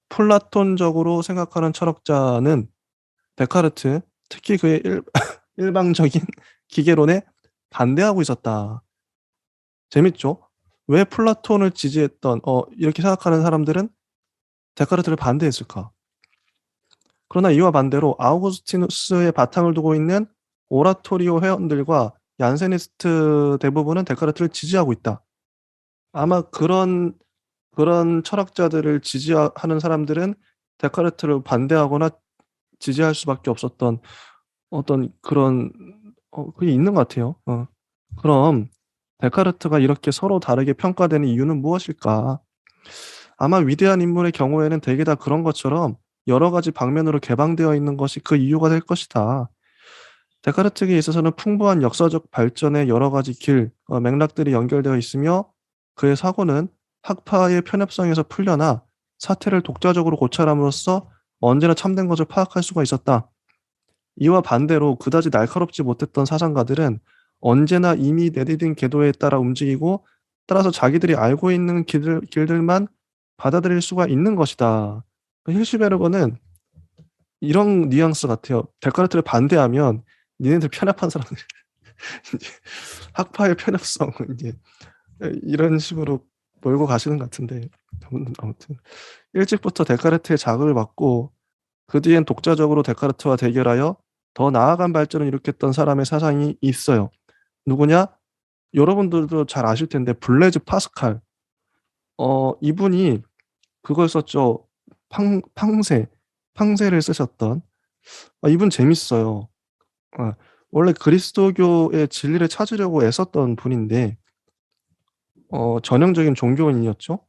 플라톤적으로 생각하는 철학자는 데카르트, 특히 그의 일방적인 기계론에 반대하고 있었다. 재밌죠? 왜 플라톤을 지지했던 이렇게 생각하는 사람들은 데카르트를 반대했을까? 그러나 이와 반대로 아우구스티누스의 바탕을 두고 있는 오라토리오 회원들과 얀세니스트 대부분은 데카르트를 지지하고 있다. 아마 그런 철학자들을 지지하는 사람들은 데카르트를 반대하거나 지지할 수밖에 없었던 어떤 그런 그게 있는 것 같아요. 그럼 데카르트가 이렇게 서로 다르게 평가되는 이유는 무엇일까? 아마 위대한 인물의 경우에는 대개 다 그런 것처럼 여러 가지 방면으로 개방되어 있는 것이 그 이유가 될 것이다. 데카르트에게 있어서는 풍부한 역사적 발전의 여러 가지 맥락들이 연결되어 있으며 그의 사고는 학파의 편협성에서 풀려나 사태를 독자적으로 고찰함으로써 언제나 참된 것을 파악할 수가 있었다. 이와 반대로 그다지 날카롭지 못했던 사상가들은 언제나 이미 내디딘 궤도에 따라 움직이고 따라서 자기들이 알고 있는 길들만 받아들일 수가 있는 것이다. 힐슈베르거는 이런 뉘앙스 같아요. 데카르트를 반대하면 니네들 편협한 사람들 이제 학파의 편협성 이제 이런 식으로 몰고 가시는 것 같은데 아무튼 일찍부터 데카르트의 자극을 받고 그 뒤엔 독자적으로 데카르트와 대결하여 더 나아간 발전을 일으켰던 사람의 사상이 있어요. 누구냐? 여러분들도 잘 아실 텐데 블레즈 파스칼. 이분이 그걸 썼죠. 팡세를 쓰셨던. 이분 재밌어요. 원래 그리스도교의 진리를 찾으려고 애썼던 분인데 전형적인 종교인이었죠.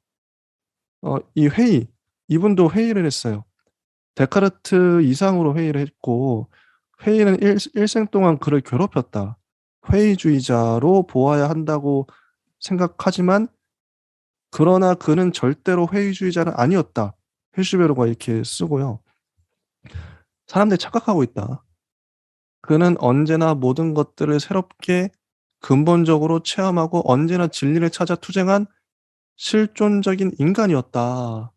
이분도 회의를 했어요. 데카르트 이상으로 회의를 했고 회의는 일생 동안 그를 괴롭혔다. 회의주의자로 보아야 한다고 생각하지만 그러나 그는 절대로 회의주의자는 아니었다. 힐슈베르가 이렇게 쓰고요. 사람들이 착각하고 있다. 그는 언제나 모든 것들을 새롭게 근본적으로 체험하고 언제나 진리를 찾아 투쟁한 실존적인 인간이었다.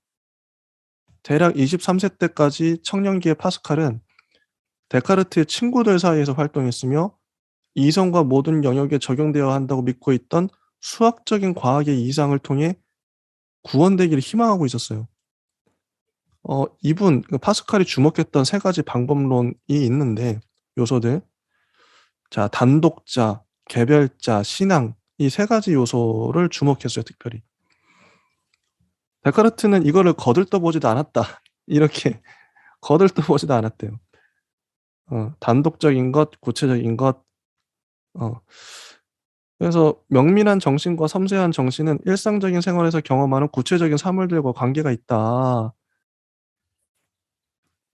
대략 23세 때까지 청년기의 파스칼은 데카르트의 친구들 사이에서 활동했으며 이성과 모든 영역에 적용되어야 한다고 믿고 있던 수학적인 과학의 이상을 통해 구원되기를 희망하고 있었어요. 파스칼이 주목했던 세 가지 방법론이 있는데 요소들. 자, 단독자, 개별자, 신앙 이 세 가지 요소를 주목했어요, 특별히. 데카르트는 이거를 거들떠보지도 않았다. 이렇게 거들떠보지도 않았대요. 단독적인 것, 구체적인 것. 그래서 명민한 정신과 섬세한 정신은 일상적인 생활에서 경험하는 구체적인 사물들과 관계가 있다.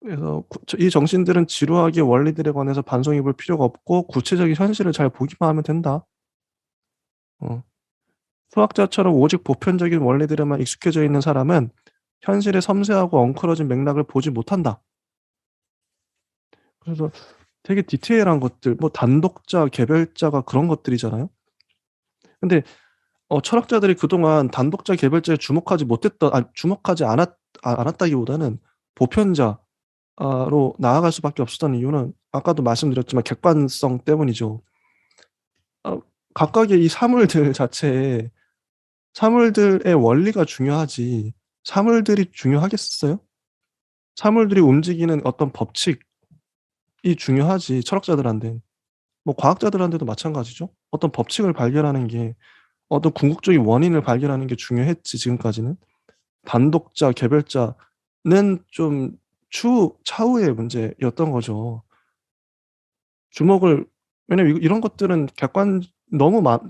그래서 이 정신들은 지루하게 원리들에 관해서 반성해 볼 필요가 없고 구체적인 현실을 잘 보기만 하면 된다. 어. 수학자처럼 오직 보편적인 원리들에만 익숙해져 있는 사람은 현실의 섬세하고 엉클어진 맥락을 보지 못한다. 그래서 되게 디테일한 것들, 뭐 단독자, 개별자가 그런 것들이잖아요. 근데 철학자들이 그동안 단독자, 개별자에 주목하지 않았다기보다는 보편자로 나아갈 수밖에 없었던 이유는 아까도 말씀드렸지만 객관성 때문이죠. 각각의 이 사물들 자체에 사물들의 원리가 중요하지 사물들이 중요하겠어요? 사물들이 움직이는 어떤 법칙이 중요하지 철학자들한텐. 뭐 과학자들한테도 마찬가지죠. 어떤 법칙을 발견하는 게 어떤 궁극적인 원인을 발견하는 게 중요했지 지금까지는. 단독자, 개별자는 좀 차후의 문제였던 거죠. 왜냐면 이런 것들은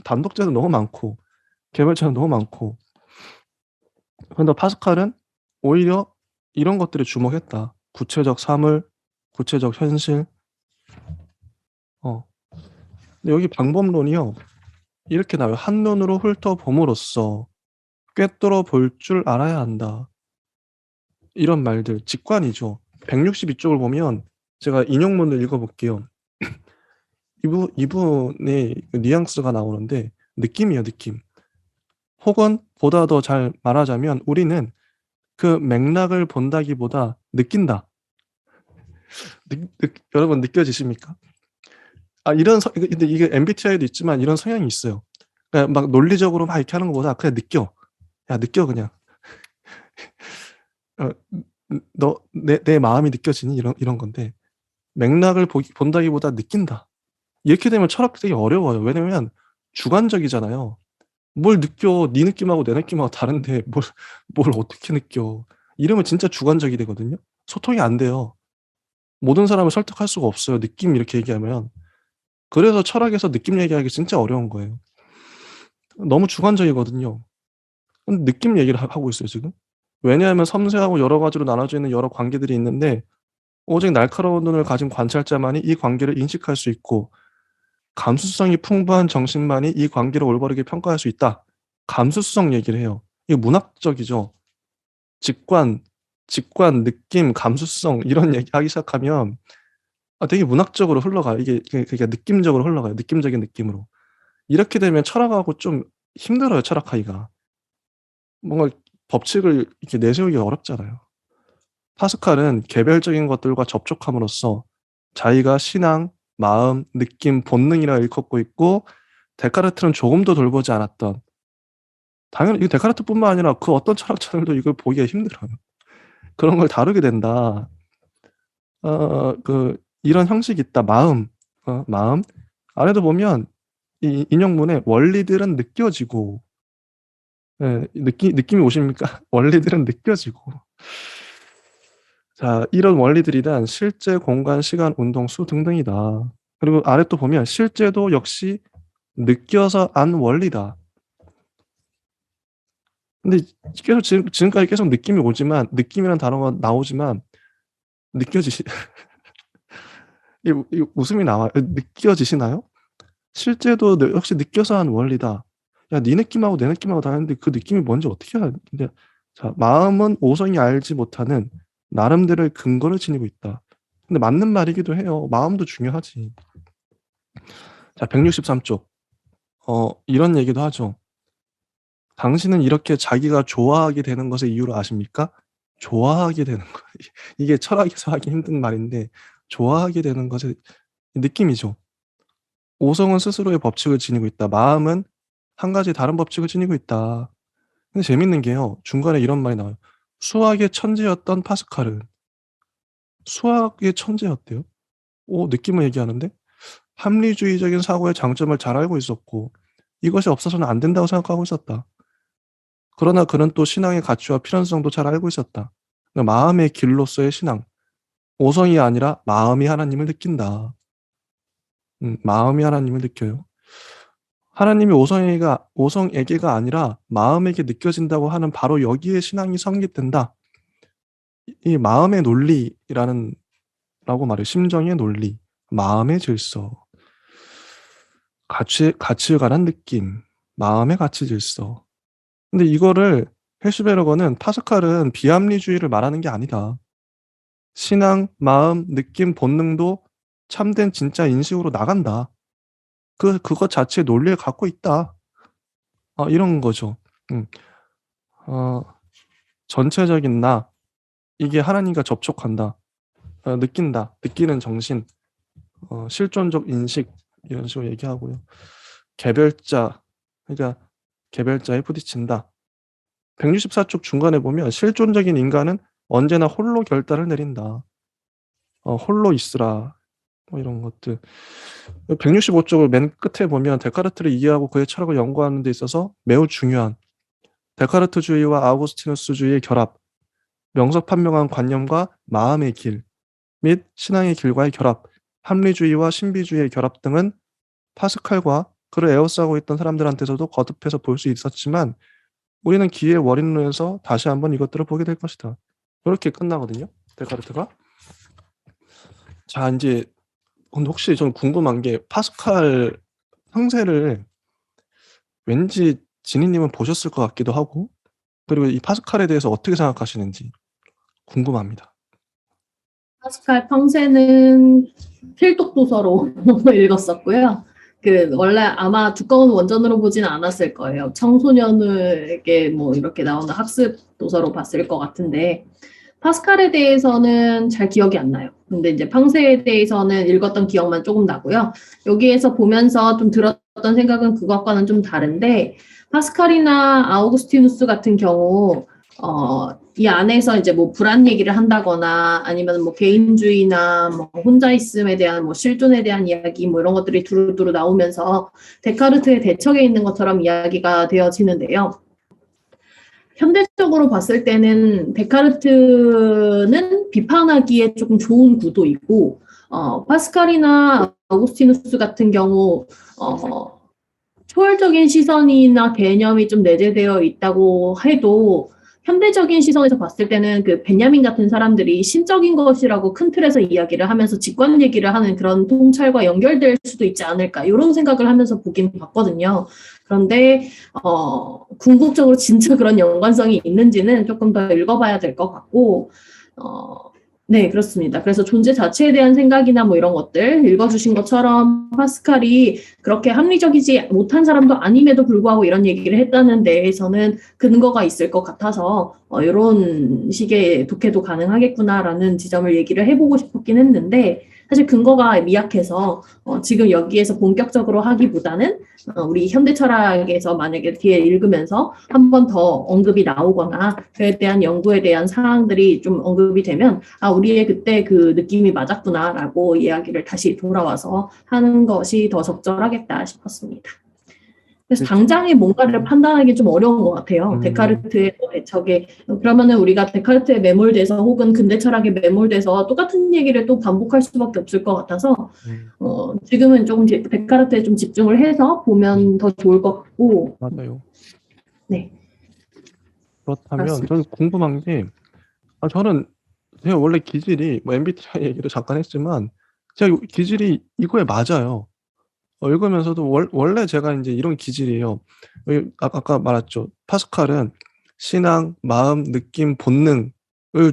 단독자는 너무 많고 개별자는 너무 많고. 그런데 파스칼은 오히려 이런 것들에 주목했다. 구체적 사물, 구체적 현실. 근데 여기 방법론이요. 이렇게 나와요. 한눈으로 훑어봄으로써 꿰뚫어 볼 줄 알아야 한다. 이런 말들, 직관이죠. 162쪽을 보면 제가 인용문을 읽어볼게요. 이분의 뉘앙스가 나오는데 느낌이에요, 느낌. 혹은 보다 더 잘 말하자면 우리는 그 맥락을 본다기보다 느낀다. 여러분 느껴지십니까? 근데 이게 MBTI도 있지만 이런 성향이 있어요. 그러니까 막 논리적으로 막 이렇게 하는 것보다 그냥 느껴. 야, 느껴 그냥. 내 마음이 느껴지니 이런 건데 맥락을 본다기보다 느낀다. 이렇게 되면 철학 되게 어려워요. 왜냐면 주관적이잖아요. 뭘 느껴? 네 느낌하고 내 느낌하고 다른데 뭘 어떻게 느껴? 이러면 진짜 주관적이 되거든요. 소통이 안 돼요. 모든 사람을 설득할 수가 없어요. 느낌 이렇게 얘기하면. 그래서 철학에서 느낌 얘기하기 진짜 어려운 거예요. 너무 주관적이거든요. 근데 느낌 얘기를 하고 있어요, 지금. 왜냐하면 섬세하고 여러 가지로 나눠져 있는 여러 관계들이 있는데 오직 날카로운 눈을 가진 관찰자만이 이 관계를 인식할 수 있고 감수성이 풍부한 정신만이 이 관계를 올바르게 평가할 수 있다. 감수성 얘기를 해요. 이게 문학적이죠. 직관, 느낌, 감수성 이런 얘기하기 시작하면 되게 문학적으로 흘러가요. 이게 그러니까 느낌적으로 흘러가요. 느낌적인 느낌으로. 이렇게 되면 철학하고 좀 힘들어요, 철학하기가. 뭔가 법칙을 이렇게 내세우기가 어렵잖아요. 파스칼은 개별적인 것들과 접촉함으로써 자기가 신앙, 마음, 느낌, 본능이라 일컫고 있고 데카르트는 조금도 돌보지 않았던 당연히 이거 데카르트뿐만 아니라 그 어떤 철학자들도 이걸 보기가 힘들어요. 그런 걸 다루게 된다. 이런 형식이 있다. 마음. 아래도 보면 이 인용문에 원리들은 느껴지고 예, 느낌이 오십니까? 원리들은 느껴지고. 자, 이런 원리들이란 실제 공간, 시간, 운동, 수 등등이다. 그리고 아래 또 보면 실제도 역시 느껴서 안 원리다. 근데 계속 지금까지 계속 느낌이 오지만 느낌이라는 단어가 나오지만 느껴지시 이 웃음이 나와요. 느껴지시나요? 실제도 역시 느껴서 한 원리다. 야, 네 느낌하고 내 느낌하고 다른데 그 느낌이 뭔지 어떻게 알아? 근데 자, 마음은 오성이 알지 못하는 나름대로의 근거를 지니고 있다. 근데 맞는 말이기도 해요. 마음도 중요하지. 자, 163쪽. 이런 얘기도 하죠. 당신은 이렇게 자기가 좋아하게 되는 것의 이유를 아십니까? 좋아하게 되는 거. 이게 철학에서 하기 힘든 말인데 좋아하게 되는 것의 느낌이죠. 오성은 스스로의 법칙을 지니고 있다. 마음은 한 가지 다른 법칙을 지니고 있다. 근데 재밌는 게요. 중간에 이런 말이 나와요. 수학의 천재였던 파스칼은 수학의 천재였대요. 느낌을 얘기하는데 합리주의적인 사고의 장점을 잘 알고 있었고 이것이 없어서는 안 된다고 생각하고 있었다. 그러나 그는 또 신앙의 가치와 필연성도 잘 알고 있었다. 그러니까 마음의 길로서의 신앙. 오성이 아니라 마음이 하나님을 느낀다. 마음이 하나님을 느껴요. 하나님이 오성에게가 아니라 마음에게 느껴진다고 하는 바로 여기에 신앙이 성립된다. 이 마음의 논리라는 라고 말해요. 심정의 논리, 마음의 질서, 가치에 관한 느낌, 마음의 가치 질서. 근데 이거를 해슈베르거는 파스칼은 비합리주의를 말하는 게 아니다. 신앙, 마음, 느낌, 본능도 참된 진짜 인식으로 나간다. 그것 자체의 논리를 갖고 있다. 이런 거죠. 음. 전체적인 나, 이게 하나님과 접촉한다. 느낀다. 느끼는 정신, 실존적 인식, 이런 식으로 얘기하고요. 개별자, 그러니까 개별자에 부딪힌다. 164쪽 중간에 보면 실존적인 인간은 언제나 홀로 결단을 내린다. 홀로 있으라. 뭐 이런 것들. 165쪽을 맨 끝에 보면 데카르트를 이해하고 그의 철학을 연구하는 데 있어서 매우 중요한 데카르트주의와 아우구스티누스주의의 결합, 명석판명한 관념과 마음의 길 및 신앙의 길과의 결합, 합리주의와 신비주의의 결합 등은 파스칼과 그를 에워싸고 있던 사람들한테서도 거듭해서 볼 수 있었지만 우리는 기의 원인론에서 다시 한번 이것들을 보게 될 것이다. 이렇게 끝나거든요. 데카르트가. 자, 이제 근데 혹시 좀 궁금한 게 파스칼 항세를 왠지 지니님은 보셨을 것 같기도 하고 그리고 이 파스칼에 대해서 어떻게 생각하시는지 궁금합니다. 파스칼 평세는 필독 도서로 읽었었고요. 원래 아마 두꺼운 원전으로 보지는 않았을 거예요. 청소년에게 뭐 이렇게 나오는 학습 도서로 봤을 것 같은데, 파스칼에 대해서는 잘 기억이 안 나요. 근데 이제 평세에 대해서는 읽었던 기억만 조금 나고요. 여기에서 보면서 좀 들었던 생각은 그것과는 좀 다른데, 파스칼이나 아우구스티누스 같은 경우, 이 안에서 이제 뭐 불안 얘기를 한다거나 아니면 뭐 개인주의나 뭐 혼자 있음에 대한 뭐 실존에 대한 이야기 뭐 이런 것들이 두루두루 나오면서 데카르트의 대척에 있는 것처럼 이야기가 되어지는데요. 현대적으로 봤을 때는 데카르트는 비판하기에 조금 좋은 구도이고, 파스칼이나 아우구스티누스 같은 경우, 초월적인 시선이나 개념이 좀 내재되어 있다고 해도 현대적인 시선에서 봤을 때는 그 벤야민 같은 사람들이 신적인 것이라고 큰 틀에서 이야기를 하면서 직관 얘기를 하는 그런 통찰과 연결될 수도 있지 않을까 이런 생각을 하면서 보긴 봤거든요. 그런데 궁극적으로 진짜 그런 연관성이 있는지는 조금 더 읽어봐야 될 것 같고 네, 그렇습니다. 그래서 존재 자체에 대한 생각이나 뭐 이런 것들 읽어주신 것처럼 파스칼이 그렇게 합리적이지 못한 사람도 아님에도 불구하고 이런 얘기를 했다는 데에서는 근거가 있을 것 같아서 이런 식의 독해도 가능하겠구나라는 지점을 얘기를 해보고 싶었긴 했는데 사실 근거가 미약해서 지금 여기에서 본격적으로 하기보다는 우리 현대 철학에서 만약에 뒤에 읽으면서 한 번 더 언급이 나오거나 그에 대한 연구에 대한 사항들이 좀 언급이 되면 우리의 그때 그 느낌이 맞았구나라고 이야기를 다시 돌아와서 하는 것이 더 적절하겠다 싶었습니다. 그래서 당장에 뭔가를 판단하기 좀 어려운 것 같아요. 데카르트의 대척에 그러면은 우리가 데카르트에 매몰돼서 혹은 근대 철학에 매몰돼서 똑같은 얘기를 또 반복할 수밖에 없을 것 같아서 지금은 조금 데카르트에 좀 집중을 해서 보면 더 좋을 것 같고. 맞아요. 네. 그렇다면 맞습니다. 저는 궁금한 게 저는 제가 원래 기질이 뭐 MBTI 얘기도 잠깐 했지만 제가 기질이 이거에 맞아요. 읽으면서도 원래 제가 이제 이런 기질이에요. 아까 말했죠. 파스칼은 신앙, 마음, 느낌, 본능을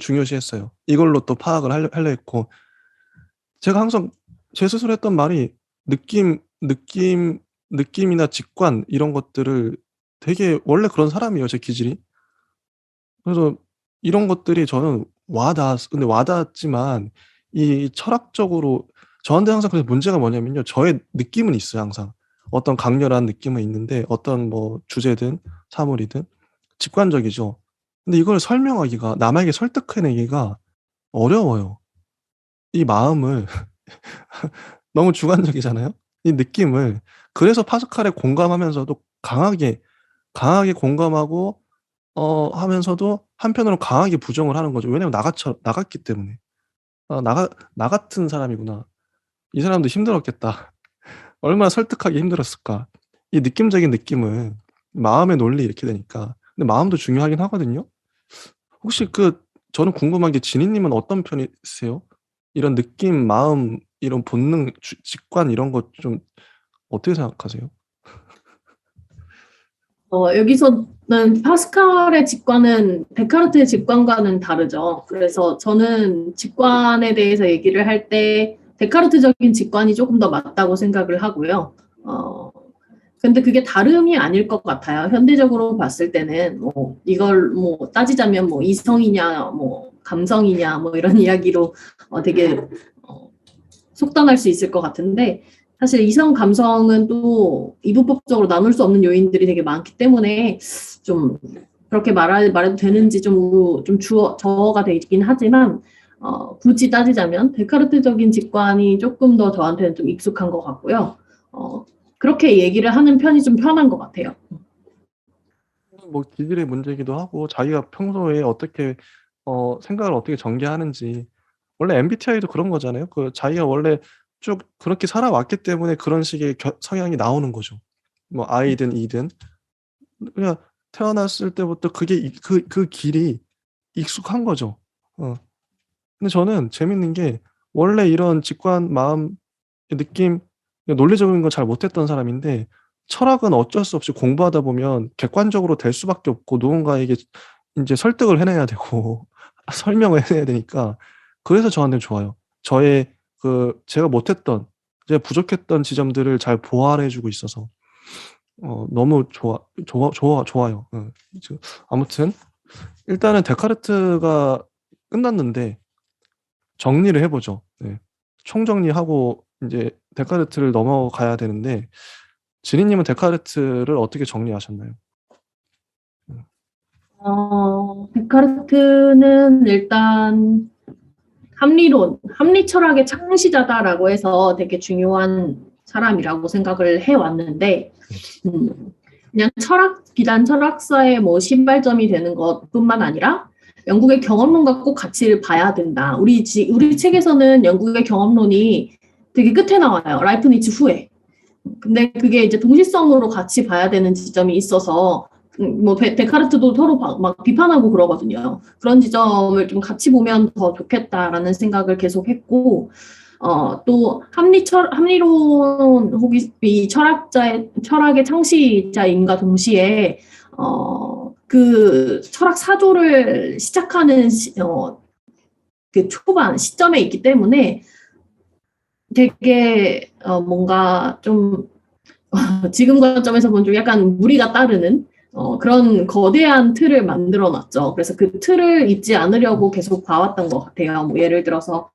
중요시했어요. 이걸로 또 파악을 하려 했고 제가 항상 제 스스로 했던 말이 느낌이나 직관 이런 것들을 되게 원래 그런 사람이에요, 제 기질이. 그래서 이런 것들이 저는 근데 와닿았지만 이 철학적으로 저한테 항상 그래서 문제가 뭐냐면요. 저의 느낌은 있어요, 항상. 어떤 강렬한 느낌은 있는데 어떤 뭐 주제든 사물이든 직관적이죠. 근데 이걸 설명하기가 남에게 설득해내기가 어려워요. 이 마음을 너무 주관적이잖아요. 이 느낌을 그래서 파스칼에 공감하면서도 강하게 공감하고 하면서도 한편으로 강하게 부정을 하는 거죠. 왜냐면 나갔기 때문에. 나 같은 사람이구나. 이 사람도 힘들었겠다. 얼마나 설득하기 힘들었을까. 이 느낌적인 느낌은 마음의 논리 이렇게 되니까. 근데 마음도 중요하긴 하거든요. 혹시 저는 궁금한 게 지니님은 어떤 편이세요? 이런 느낌, 마음, 이런 본능, 직관 이런 거 좀 어떻게 생각하세요? 여기서는 파스칼의 직관은 데카르트의 직관과는 다르죠. 그래서 저는 직관에 대해서 얘기를 할 때 데카르트적인 직관이 조금 더 맞다고 생각을 하고요. 근데 그게 다름이 아닐 것 같아요. 현대적으로 봤을 때는 이걸 따지자면 이성이냐 감성이냐 이런 이야기로 되게 속단할 수 있을 것 같은데, 사실 이성 감성은 또 이분법적으로 나눌 수 없는 요인들이 되게 많기 때문에 좀 그렇게 말해도 되는지 좀 저어가 되긴 하지만, 굳이 따지자면 데카르트적인 직관이 조금 더 저한테는 좀 익숙한 것 같고요. 그렇게 얘기를 하는 편이 좀 편한 것 같아요. 기질의 문제이기도 하고 자기가 평소에 어떻게 생각을 어떻게 전개하는지, 원래 MBTI도 그런 거잖아요. 그 자기가 원래 쭉 그렇게 살아왔기 때문에 그런 식의 성향이 나오는 거죠. I든 E든 그냥 태어났을 때부터 그게 그 길이 익숙한 거죠. 근데 저는 재밌는 게 원래 이런 직관, 마음, 느낌, 논리적인 걸 잘 못했던 사람인데 철학은 어쩔 수 없이 공부하다 보면 객관적으로 될 수밖에 없고 누군가에게 이제 설득을 해내야 되고 설명을 해내야 되니까 그래서 저한테는 좋아요. 저의 제가 못했던, 제가 부족했던 지점들을 잘 보완해 주고 있어서 너무 좋아요. 아무튼 일단은 데카르트가 끝났는데 정리를 해보죠. 네. 총정리하고 이제 데카르트를 넘어가야 되는데 지니님은 데카르트를 어떻게 정리하셨나요? 데카르트는 일단 합리 철학의 창시자다라고 해서 되게 중요한 사람이라고 생각을 해왔는데, 그냥 비단 철학사의 시발점이 되는 것뿐만 아니라 영국의 경험론과 꼭 같이 봐야 된다. 우리 책에서는 영국의 경험론이 되게 끝에 나와요. 라이프니츠 후에. 근데 그게 이제 동시성으로 같이 봐야 되는 지점이 있어서 데카르트도 서로 막 비판하고 그러거든요. 그런 지점을 좀 같이 보면 더 좋겠다라는 생각을 계속 했고, 또 합리론 혹은 이 철학의 창시자임과 동시에 그 철학 사조를 시작하는 그 초반 시점에 있기 때문에 되게 뭔가 좀 지금 관점에서 보면 좀 약간 무리가 따르는 그런 거대한 틀을 만들어놨죠. 그래서 그 틀을 잊지 않으려고 계속 봐왔던 것 같아요. 예를 들어서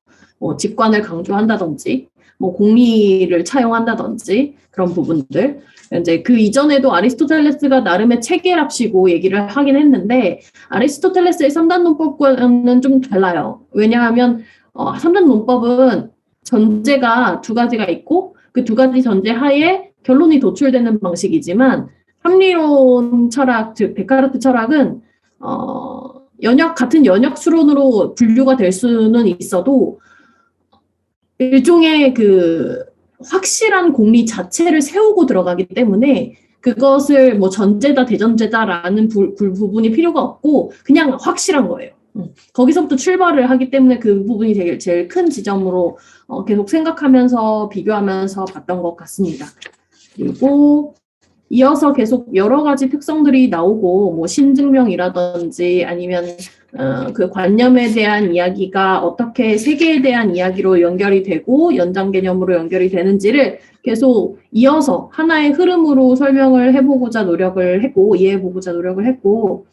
직관을 강조한다든지, 공리를 차용한다든지 그런 부분들. 이제 그 이전에도 아리스토텔레스가 나름의 체계랍시고 얘기를 하긴 했는데 아리스토텔레스의 3단 논법과는 좀 달라요. 왜냐하면 3단 논법은 전제가 두 가지가 있고 그 두 가지 전제 하에 결론이 도출되는 방식이지만 합리론 철학, 즉 데카르트 철학은 같은 연역 수론으로 분류가 될 수는 있어도 일종의 그 확실한 공리 자체를 세우고 들어가기 때문에 그것을 전제다 대전제다라는 부분이 필요가 없고 그냥 확실한 거예요. 거기서부터 출발을 하기 때문에 그 부분이 되게 제일 큰 지점으로 계속 생각하면서 비교하면서 봤던 것 같습니다. 그리고 이어서 계속 여러 가지 특성들이 나오고 신증명이라든지 아니면 그 관념에 대한 이야기가 어떻게 세계에 대한 이야기로 연결이 되고 연장 개념으로 연결이 되는지를 계속 이어서 하나의 흐름으로 설명을 해보고자 노력을 했고 이해해보고자 노력을 했고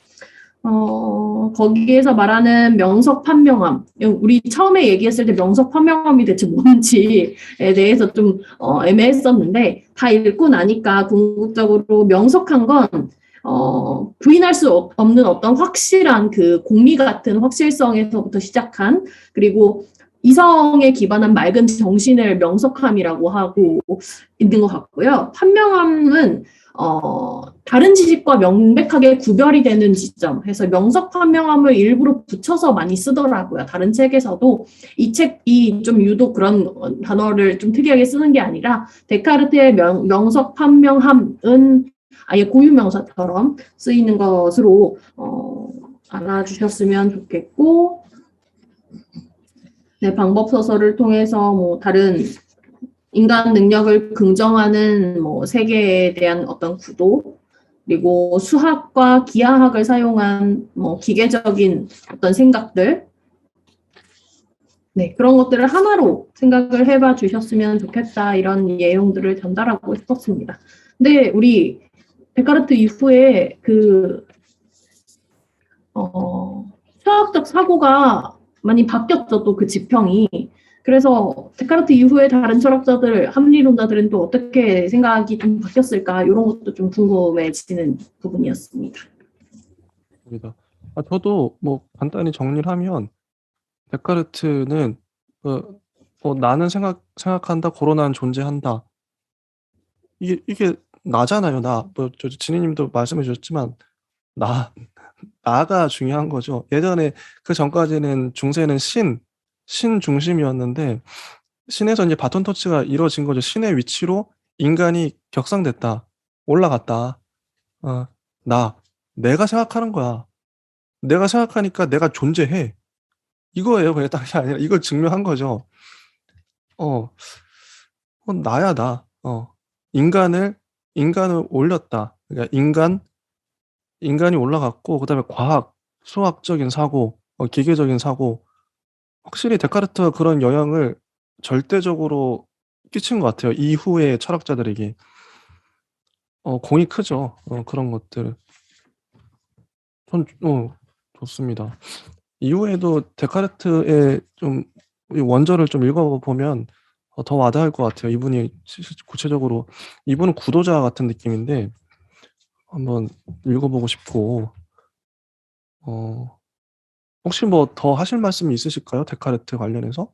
거기에서 말하는 명석 판명함, 우리 처음에 얘기했을 때 명석 판명함이 대체 뭔지에 대해서 좀 애매했었는데 다 읽고 나니까 궁극적으로 명석한 건 부인할 수 없는 어떤 확실한 그 공리 같은 확실성에서부터 시작한, 그리고 이성에 기반한 맑은 정신을 명석함이라고 하고 있는 것 같고요. 판명함은 다른 지식과 명백하게 구별이 되는 지점 해서 명석 판명함을 일부러 붙여서 많이 쓰더라고요. 다른 책에서도 이 책이 좀 유독 그런 단어를 좀 특이하게 쓰는 게 아니라 데카르트의 명석 판명함은 아예 고유명사처럼 쓰이는 것으로 알아주셨으면 좋겠고, 네, 방법 서설을 통해서 뭐 다른 인간 능력을 긍정하는 뭐 세계에 대한 어떤 구도, 그리고 수학과 기하학을 사용한 뭐 기계적인 어떤 생각들, 네, 그런 것들을 하나로 생각을 해봐 주셨으면 좋겠다, 이런 내용들을 전달하고 싶었습니다. 근데 우리 데카르트 이후에 수학적 사고가 많이 바뀌었죠, 또 그 지평이. 그래서 데카르트 이후에 다른 철학자들, 합리론자들은 또 어떻게 생각이 좀 바뀌었을까, 이런 것도 좀 궁금해지는 부분이었습니다. 저도 뭐 간단히 정리를 하면 데카르트는 나는 생각한다, 고로 난 존재한다. 이게 나잖아요. 나. 저 진희님도 말씀해 주셨지만 나가 중요한 거죠. 예전에 그 전까지는 중세는 신 중심이었는데 신에서 이제 바톤 터치가 이루어진 거죠. 신의 위치로 인간이 격상됐다, 올라갔다. 내가 생각하는 거야. 내가 생각하니까 내가 존재해. 이거예요. 그냥 딴 게 아니라 이걸 증명한 거죠. 나야 나. 인간을 올렸다. 그러니까 인간이 올라갔고, 그다음에 과학, 수학적인 사고, 기계적인 사고, 확실히 데카르트가 그런 영향을 절대적으로 끼친 것 같아요. 이후의 철학자들에게. 공이 크죠. 그런 것들. 전 좋습니다. 이후에도 데카르트의 좀 원저를 좀 읽어보면 더 와닿을 것 같아요. 이분이 구체적으로 이분은 구도자 같은 느낌인데 한번 읽어보고 싶고, 혹시 뭐 더 하실 말씀이 있으실까요? 데카르트 관련해서?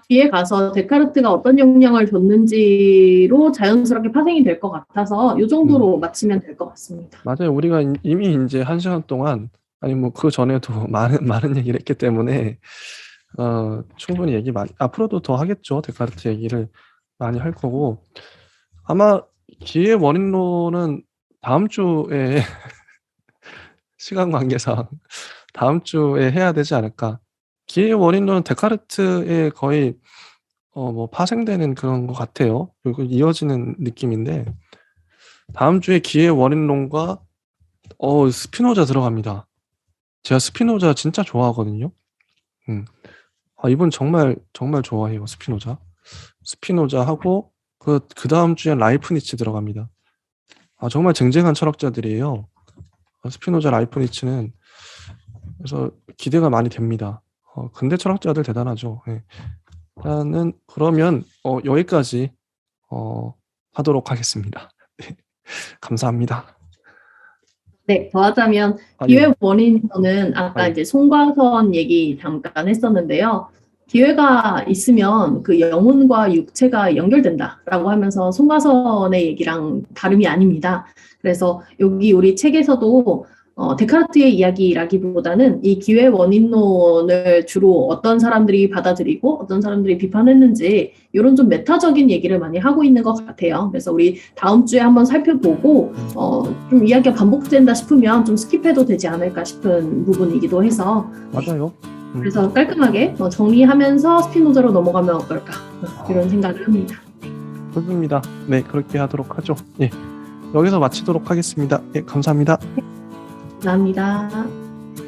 뒤에 가서 데카르트가 어떤 영향을 줬는지로 자연스럽게 파생이 될 것 같아서 이 정도로 마치면 될 것 같습니다. 맞아요. 우리가 이미 이제 1시간 동안, 아니 뭐 그 전에도 많은 얘기를 했기 때문에 충분히 앞으로도 더 하겠죠. 데카르트 얘기를 많이 할 거고, 아마 기의 원인론은 다음 주에 시간 관계상 다음 주에 해야 되지 않을까. 기의 원인론은 데카르트에 거의 뭐 파생되는 그런 것 같아요. 그리고 이어지는 느낌인데, 다음 주에 기의 원인론과 스피노자 들어갑니다. 제가 스피노자 진짜 좋아하거든요. 이분 정말 좋아해요. 스피노자하고 그 다음 주엔 라이프니츠 들어갑니다. 정말 쟁쟁한 철학자들이에요. 스피노자, 라이프니츠는. 그래서 기대가 많이 됩니다. 근대 철학자들 대단하죠. 네. 일단은 그러면 여기까지 하도록 하겠습니다. 네. 감사합니다. 네, 더하자면 예. 기회 원인에서는 아까 이제 송과선 얘기 잠깐 했었는데요. 기회가 있으면 그 영혼과 육체가 연결된다라고 하면서 송과선의 얘기랑 다름이 아닙니다. 그래서 여기 우리 책에서도 데카르트의 이야기라기보다는 이 기회 원인론을 주로 어떤 사람들이 받아들이고 어떤 사람들이 비판했는지 이런 좀 메타적인 얘기를 많이 하고 있는 것 같아요. 그래서 우리 다음 주에 한번 살펴보고 좀 이야기가 반복된다 싶으면 좀 스킵해도 되지 않을까 싶은 부분이기도 해서. 맞아요. 그래서 깔끔하게 정리하면서 스피노자로 넘어가면 어떨까 이런 생각을 합니다. 좋습니다. 네, 그렇게 하도록 하죠. 예, 여기서 마치도록 하겠습니다. 예, 감사합니다. 감사합니다.